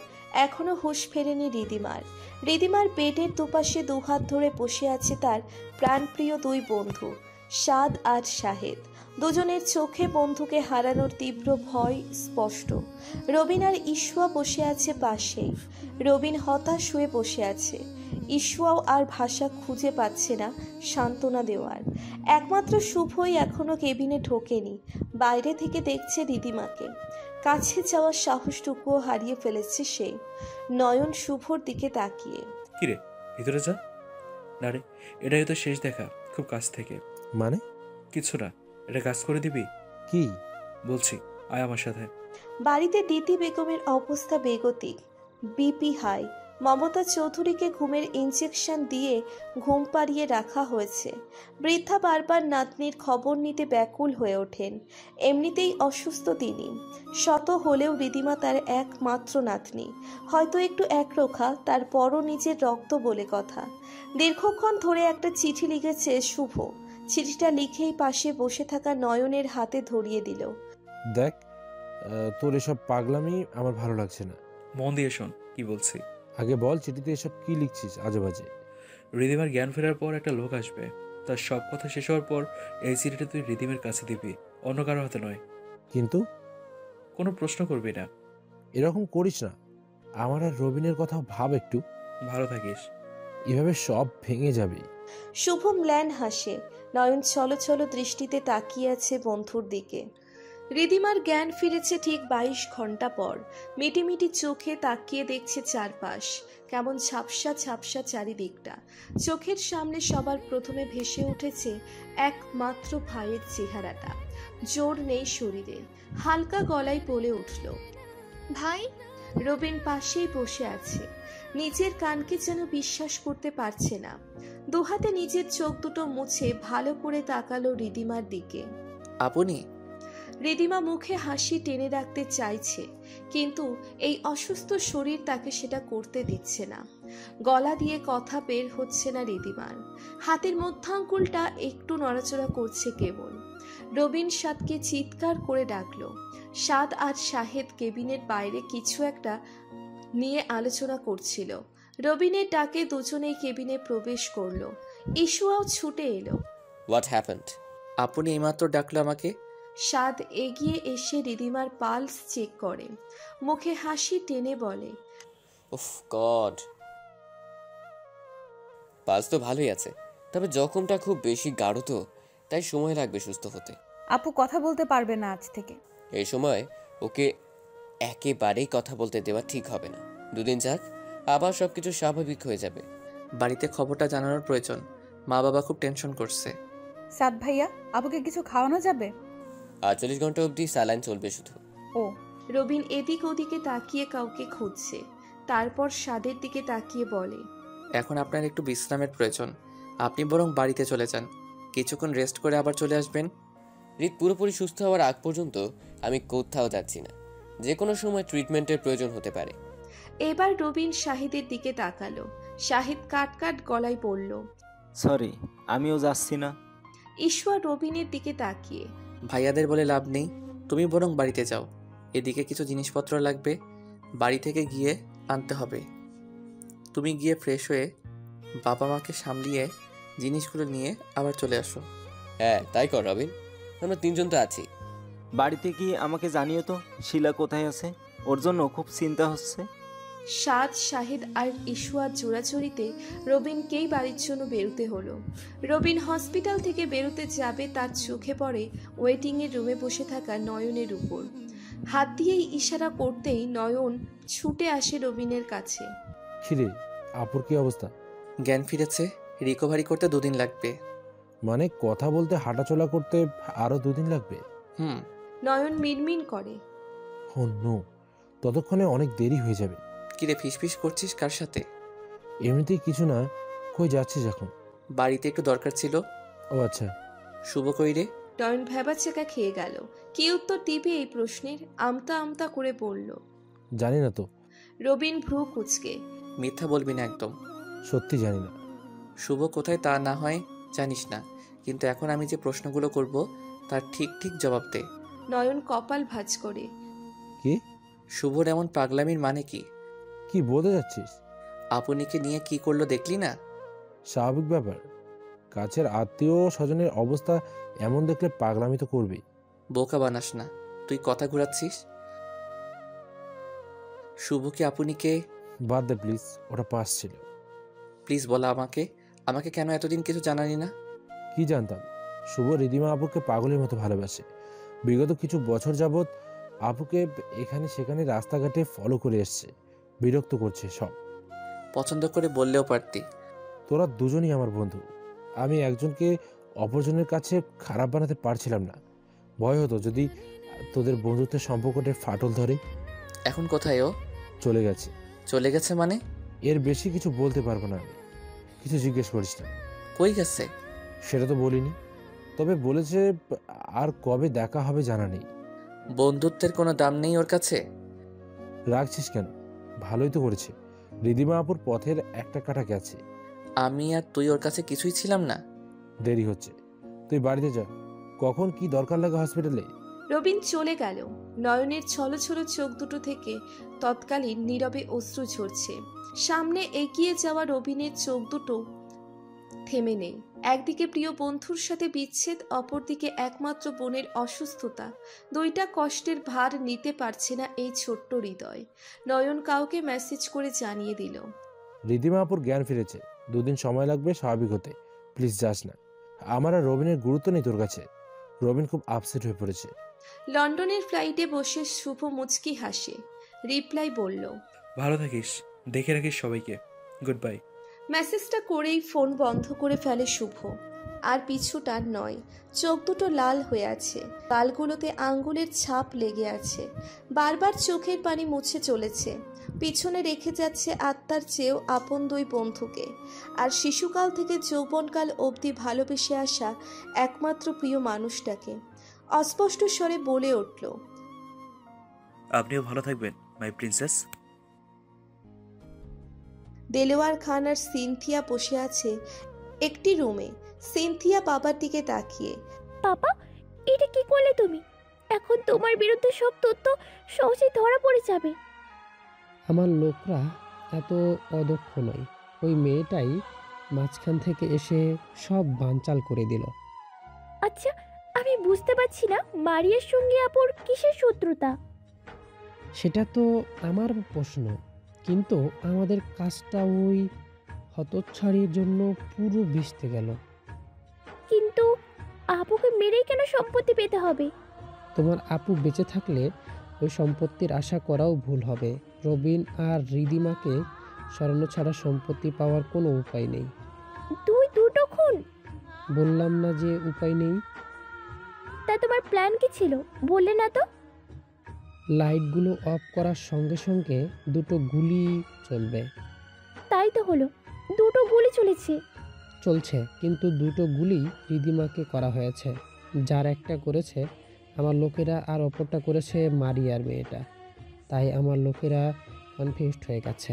এখনো হুঁশ ফেরেনি রিদিমার। রিদিমার বেডের দুপাশে দুহাত ধরে বসে আছে তার প্রাণপ্রিয় দুই বন্ধু, সাদ আর শাহেদ। দুজনের চোখে বন্ধুকে হারানোর তীব্র ভয় স্পষ্ট। রবিন আর ইশুয়া বসে আছে পাশেই। রবিন হতাশ হয়ে বসে আছে। ইশুয়াও আর ভাষা খুঁজে পাচ্ছে না সান্ত্বনা দেওয়ার। একমাত্র শুভই এখনো কেবিনে ঢোকেনি, বাইরে থেকে দেখছে রিদিমাকে। কাছে যাওয়ার সাহসটুকুও হারিয়ে ফেলেছে সে। নয়ন শুভর দিকে তাকিয়ে, কিরে ভিতরে যা। না রে, এটাই তো শেষ দেখা, খুব কাছ থেকে। মানে? কিছু না, এটা কাজ করে দিবি? কি বলছি, আয় আমার সাথে। বাড়িতে দিতি বেগমের অবস্থা বেগতিক, বিপি হাই। মমতা চৌধুরীকে ঘুমের ইনজেকশন দিয়ে ঘুম পাড়িয়ে রাখা হয়েছে। বৃদ্ধা বারবার নাতনির খবর নিতে ব্যাকুল হয়ে ওঠেন। এমনিতেই অসুস্থ তিনি, শত হলেও রিদিমা তার একমাত্র নাতনি। হয়তো একটু একরোখা, তারপরও নিজের রক্ত বলে কথা। দীর্ঘক্ষণ ধরে একটা চিঠি লিখেছে শুভ। চিঠিটা লিখেই পাশে বসে থাকা নয়নের হাতে ধরিয়ে দিল। দেখ, তোর এসব পাগলামি আমার ভালো লাগছে না। মন দিয়ে শোন কি বলছি। আগে বল, চিঠিতে এসব কি লিখছিস আজে বাজে? রিদিমার জ্ঞান ফেরার পর একটা লোক আসবে, তার সব কথা শেষ হওয়ার পর এই চিঠিটা তুই রিদিমের কাছে দিবি, অন্য কারো হাতে নয়। কিন্তু কোনো প্রশ্ন করবি না। এরকম করিস না, আমার আর রবিনের কথাও ভাব একটু। ভালো থাকিস। এভাবে সব ভেঙে যাবে। শুভ ম্লান হাসে। নয়ন ছলছল দৃষ্টিতে তাকিয়ে আছে বন্ধুর দিকে। রিদিমার জ্ঞান ফিরেছে ঠিক 22 ঘন্টা পর। মিটিমিটি চোখে তাকিয়ে দেখছে চারপাশ, কেমন ঝাপসা ঝাপসা চারিদিকটা। চোখের সামনে সবার প্রথমে ভেসে উঠেছে একমাত্র ভাইয়ের চেহারাটা। জোর নেই শরীরে, হালকা গলায় বলে উঠল, ভাই। রবিন পাশেই বসে আছে, নিজের কানকে যেন বিশ্বাস করতে পারছে না। দুহাতে নিজের চোখ দুটো মুছে ভালো করে তাকালো রিদিমার দিকে। আপনি? রিদিমা মুখে হাসি টেনে রাখতে চাইছে, কিন্তু এই অসুস্থ শরীর তাকে সেটা করতে দিচ্ছে না। গলা দিয়ে কথা বের হচ্ছে না রিদিমার। হাতের মধ্যাঙ্গুলটা একটু নড়াচড়া করছে কেবল। রবিন সাদকে চিৎকার করে ডাকলো। সাদ আর শাহেদ কেবিনের বাইরে কিছু একটা নিয়ে আলোচনা করছিল। রবিনের ডাকে দুজনেই কেবিনে প্রবেশ করলো। ইশুয়াও ছুটে এলো। What happened? আপনি এইমাত্র ডাকলো আমাকে। সাদ এগিয়ে এসে রিদিমার পালস চেক করে, মুখে হাসি টেনে বলে, উফ গড, পালস তো ভালোই আছে, তবে জখমটা খুব বেশি গাঢ় তো, তাই সময় লাগবে সুস্থ হতে। আপু কথা বলতে পারবে না আজ থেকে। এই সময় ওকে একেবারেই কথা বলতে দেওয়া ঠিক হবে না। দুদিন যাক, আবার সবকিছু স্বাভাবিক হয়ে যাবে। বাড়িতে খবরটা জানানোর প্রয়োজন, মা বাবা খুব টেনশন করছে। সাদ ভাইয়া, আপুকে কিছু খাওয়ানো যাবে? 48 ঘন্টা অবধি স্যালাইন চলবে শুধু। ও। রবিন এদিক ওদিকে তাকিয়ে কাউকে খুঁজছে, তারপর সাদের দিকে তাকিয়ে বলে, এখন আপনার একটু বিশ্রামের প্রয়োজন, আপনি বরং বাড়িতে চলে যান, কিছুক্ষণ রেস্ট করে আবার চলে আসবেন। রিত পুরোপুরি সুস্থ হওয়ার আগ পর্যন্ত আমি কোথাও যাচ্ছি না, যে কোনো সময় ট্রিটমেন্টের প্রয়োজন হতে পারে। এবার রবিন শাহিদের দিকে তাকালো। শাহিদ কাট কাট গলায় বলল, সরি, আমিও যাচ্ছি না। ইশুয়া রবিনের দিকে তাকিয়ে, ভাইয়াদের বলে লাভ নেই, তুমি বরং বাড়িতে যাও, এদিকে কিছু জিনিসপত্র লাগবে, বাড়ি থেকে গিয়ে আনতে হবে। তুমি গিয়ে ফ্রেশ হয়ে বাবা মাকে সামলিয়ে জিনিসগুলো নিয়ে আবার চলে আসো। হ্যাঁ তাই কর রবিন, আমরা তিনজন তো আছি। বাড়িতে কি আমাকে জানিও তো শিলা কোথায় আছে, ওর জন্য খুব চিন্তা হচ্ছে। সাদ, শাহিদ আর ইশুয়ার জোড়াজড়িতে রবিনকেই বাড়ির জন্য বেরোতে হলো। রবিন হসপিটাল থেকে বেরোতে যাবে, তার চোখে পড়ে ওয়েটিংয়ের রুমে বসে থাকা নয়নের উপর। হাত দিয়েই ইশারা করতেই নয়ন ছুটে আসে রবিনের কাছে। খিরে, আপুর কি অবস্থা? জ্ঞান ফিরেছে, রিকভারি করতে 2 দিন লাগবে। মানে কথা বলতে হাঁটাচলা করতে আরো 2 দিন লাগবে? নয়ন মিনমিন করে, ও নো, ততক্ষণে অনেক দেরি হয়ে যাবে। কিরে ফিসফিস করছিস কার সাথে? এমনিতেই কিছু না, কই যাচ্ছিস এখন? বাড়িতে একটু দরকার ছিল। ও আচ্ছা। শুভ কই রে? নয়ন ভেবাচেকা খেয়ে গেল, কি উত্তর দিবে এই প্রশ্নের। আমতা আমতা করে বলল, জানি না তো। রবিন ভ্রু কুচকে, মিথ্যা বলবি না একদম। সত্যি জানি না। শুভ কোথায় তা না হয় জানিস না, কিন্তু এখন আমি যে প্রশ্নগুলো করব তার ঠিক ঠিক জবাব দে। নয়ন কপাল ভাঁজ করে, কি? শুভর এমন পাগলামির মানে কি? কি বলতে যাচ্ছিস? আপনিকে নিয়ে কি করলো দেখলি না? স্বাভাবিক ব্যাপার, কাছের আত্মীয় স্বজনের অবস্থা এমন দেখলে পাগলামি তো করবি। বোকা বানাস না, তুই কথা ঘুরাচ্ছিস। শুভকে আপনিকে বাদ দে প্লিজ, ওটা পাস ছিল। প্লিজ বলা আমাকে, আমাকে কেন এতদিন কিছু জানানি না? কি জানতাম শুভ রিদিমা আপুকে পাগলের মতো ভালোবাসে। বিগত কিছু বছর যাবৎ আপুকে এখানে সেখানে রাস্তাঘাটে ফলো করে এসছে, বিরক্ত করছে সব। পছন্দ করে বললেও পারতি। তোরা দুজনই আমার বন্ধু, আমি একজনকে অপরজনের কাছে খারাপ বানাতে পারছিলাম না। ভয় হতো যদি তোদের বন্ধুত্বের সম্পর্কটা ফাটল ধরে। এখন কোথায় ও? চলে গেছে। চলে গেছে মানে? এর বেশি কিছু বলতে পারবো না আমি। কিছু জিজ্ঞেস করিস না। কই গেছে? সেটা তো বলিনি, তবে বলেছে আর কবে দেখা হবে জানা নেই। বন্ধুত্বের কোনো দাম নেই ওর কাছে? রাখছিস কেন? ভালোই তো করেছে। রিদিমা আপুর পথের একটা কাটা গেছে। আমি আর তুই ওর কাছে কিছুই ছিলাম না। দেরি হচ্ছে, তুই বাড়িতে যা। কখন কি দরকার লাগে হসপিটালে? রবিন চলে গেল। নয়নের ছলছল চোখ দুটো থেকে তৎকালীন নীরবে অশ্রু ঝরছে। সামনে এগিয়ে যাওয়া রবিনের চোখ দুটো থেমে নেই। একদিকে প্রিয় বন্ধুর সাথে বিচ্ছেদ, অপরদিকে একমাত্র বোনের অসুস্থতা। দুইটা কষ্টের ভার নিতে পারছে না এই ছোট্ট হৃদয়। নয়ন কাউকে মেসেজ করে জানিয়ে দিল, রিদিমা আপুর জ্ঞান ফিরেছে, 2 দিন সময় লাগবে স্বাভাবিক হতে। প্লিজ যাস না। আমার আর রবিনের গুরুত্ব নেই তোর কাছে। রবিন খুব আপসেট হয়ে পড়েছে। লন্ডনের ফ্লাইটে বসে শুভ মুচকি হাসে। রিপ্লাই বলল, ভালো থাকিস, দেখে রাখিস সবাইকে, গুড বাই। মেসেজটা করেই ফোন বন্ধ করে ফেলে শুভ। আর পিছুটা নয়, চোখ দুটো লাল হয়ে আছে, গালগুলোতে আঙ্গুলের ছাপ লেগে আছে। বারবার চোখের পানি মুছে চলেছে। পিছনে রেখে যাচ্ছে আত্মার চেয়েও আপন 2 বন্ধুকে, আর শিশুকাল থেকে যৌবনকাল অবধি ভালোবেসে আসা একমাত্র প্রিয় মানুষটাকে। অস্পষ্ট স্বরে বলে উঠল, আপনিও ভালো থাকবেন মাই প্রিন্সেস। দেলোয়ার খান আর সিনথিয়া বসে আছে একটি রুমে। সিনথিয়া বাবার দিকে তাকিয়ে, বাবা, এটা কি করলে তুমি? এখন তোমার বিরুদ্ধে সব তথ্য সহজেই ধরা পড়ে যাবে। আমার লোকরা এত অদক্ষ নয়, ওই মেয়েটাই মাঝখান থেকে এসে সব বানচাল করে দিল। আচ্ছা, আমি বুঝতে পারছি না মারিয়ার সঙ্গে আপুর কিসের শত্রুতা। সেটা তো আমার প্রশ্ন, কিন্তু আমাদের কাজটা ওই হতচ্ছাড়ির জন্য পুরো ভিজতে গেল। কিন্তু আপুকে মেরেই কেন সম্পত্তি পেতে হবে? তোমার আপু বেঁচে থাকলে ওই সম্পত্তির আশা করাও ভুল হবে। রবিন আর রিদিমাকে সরানো ছাড়া সম্পত্তি পাওয়ার কোনো উপায় নেই। দুটো খুন? বললাম না যে উপায় নেই। তা তোমার প্ল্যান কি ছিল, বললে না তো? লাইটগুলো অফ করার সঙ্গে সঙ্গে 2টো গুলি চলবে। তাই তো হলো, 2টো গুলি চলছে, কিন্তু 2টো গুলি রিদিমাকে করা হয়েছে। যার একটা করেছে আমার লোকেরা, আর অপরটা করেছে মারিয়ার মেয়েটা। তাই আমার লোকেরা কনফিউজড হয়ে গেছে।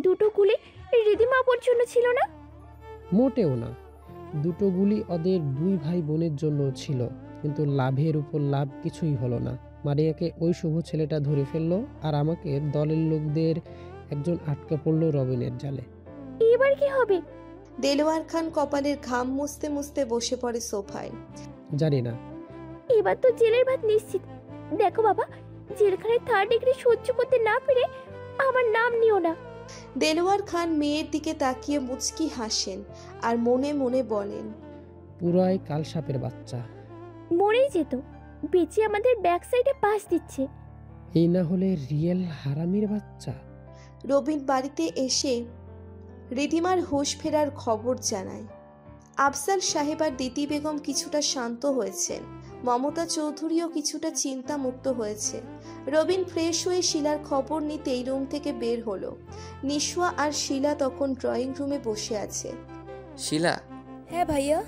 2টো গুলি রিদিমা আপুর জন্য ছিল না? মোটেও না, 2টো গুলি ওদের 2 ভাই বোনের জন্য ছিল, কিন্তু লাভের উপর লাভ কিছুই হলো না। মারিয়াকে ওই শুভ ছেলেটা ধরে ফেললো, আর আমাকে দলের লোকদের একজন আটকে পড়লো রবিনের জালে। এবার কি হবে? দেলোয়ার খান কপালের ঘাম মুছতে মুছতে বসে পড়ে সোফায়। জানি না। এবার তো জেলের ভাত নিশ্চিত। দেখো বাবা, জেলখানায় 3rd ডিগ্রি সহ্য করতে না পেরে আমার নাম নিও না। দেলোয়ার খান মেয়ের দিকে তাকিয়ে মুচকি হাসেন আর মনে মনে বলেন, পুরাই কাল সাপের বাচ্চা। মরেই যেত, বেঁচে আমাদের ব্যাক সাইডে পাস দিচ্ছে। এই না হলে রিয়েল হারামির বাচ্চা। রবিন বাড়িতে এসে রিদিমার হুঁশ ফেরার খবর জানায়। আফজাল সাহেব আর দিতি বেগম কিছুটা শান্ত হয়েছেন। মমতা চৌধুরীও কিছুটা চিন্তা মুক্ত হয়েছে। রবিন ফ্রেশ হয়ে শিলার খবর নিতেই রুম থেকে বের হলো। নিশোয়া আর শিলা তখন ড্রয়িং রুমে বসে আছে। শিলা। হ্যাঁ ভাইয়া।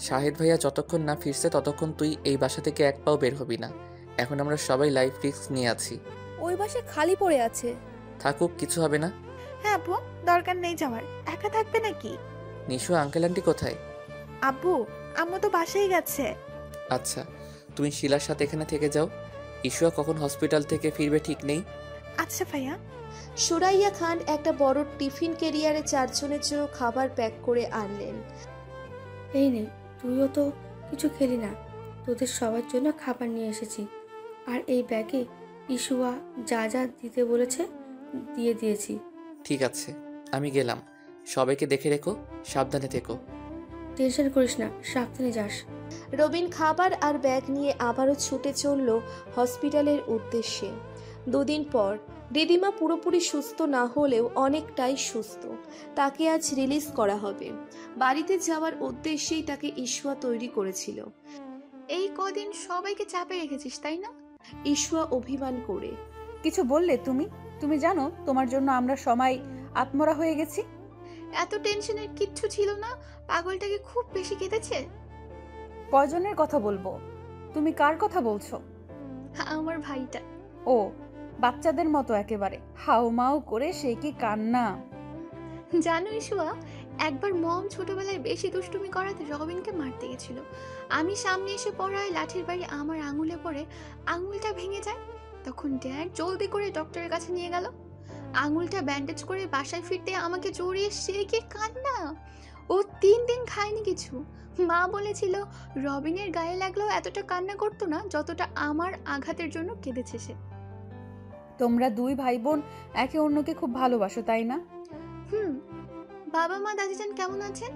শাহিদ ভাইয়া যতক্ষণ না ফিরছে ততক্ষণ তুই এই বাসা থেকে এক পাও বের হবি না। এখন আমরা সবাই লাইফ রিস্ক নিয়ে আছি। ওই বাসা খালি পড়ে আছে। থাকুক, কিছু হবে না। হ্যাঁ আব্বু, দরকার নেই যাওয়ার। একা থাকবে নাকি? নিশু আঙ্কেল আন্টি কোথায়? আব্বু, আম্মু তো বাসায় গেছে। আচ্ছা, তুমি শিলার সাথে এখানে থেকে যাও। ইশুয়া কখন হসপিটাল থেকে ফিরবে ঠিক নেই। আচ্ছা ভাইয়া। সুরাইয়া খান একটা বড় টিফিন ক্যারিয়ারে 4 জনের জন্য খাবার প্যাক করে আনলেন। এই নে, তুইও তো কিছু খেলি না, তোদের সবার জন্য খাবার নিয়ে এসেছি। আর এই ব্যাগে ইশুয়া যা যা দিতে বলেছে দিয়ে দিয়েছি। ঠিক আছে, আমি গেলাম। সবাইকে দেখে রেখো, সাবধানে থেকো। টেনশন করিস না, সাবধানে যাস। রবিন খাবার আর ব্যাগ নিয়ে আবারও ছুটে চলল হসপিটালের উদ্দেশ্যে। 2 দিন পর দিদিমা পুরোপুরি সুস্থ না হলেও অনেকটাই সুস্থ। তাকে আজ রিলিজ করা হবে। বাড়িতে যাওয়ার উদ্দেশ্যেই তাকে ইশুয়া তৈরি করেছিল। এই কদিন সবাইকে চাপে রেখেছিস তাই না? ইশুয়া অভিমান করে। কিছু বললে তুমি? তুমি জানো তোমার জন্য আমরা সবাই আত্মরা হয়ে গেছি। এত টেনশনের কিচ্ছু ছিল না। পাগলটাকে খুব বেশি কেঁদেছে। কয়জনের কথা বলবো? তুমি কার কথা বলছো? আমার ভাইটা। ও, বাচ্চাদের মতো একেবারে হাউমাউ করে সে কি কান্না। জানো ইশুয়া, একবার মম ছোটবেলায় বেশি দুষ্টুমি করাতে রবিনকে মারতে গেছিল। আমি সামনে এসে পড়ায় লাঠির বাড়ি আমার আঙুলে পড়ে আঙুলটা ভেঙে যায়। তখন ড্যাড জলদি করে ডক্টরের কাছে নিয়ে গেল। আঙুলটা ব্যান্ডেজ করে বাসায় ফিরতে আমাকে জড়িয়ে সে কি কান্না। ও 3 দিন খায়নি কিছু। মা বলেছিল রবিনের গায়ে লাগলেও এতটা কান্না করতো না যতটা আমার আঘাতের জন্য কেঁদেছে সে। তোমরা 2 ভাই বোন একে অন্যকে খুব ভালোবাসো তাই না? বাবা মা দাদিজান কেমন আছেন?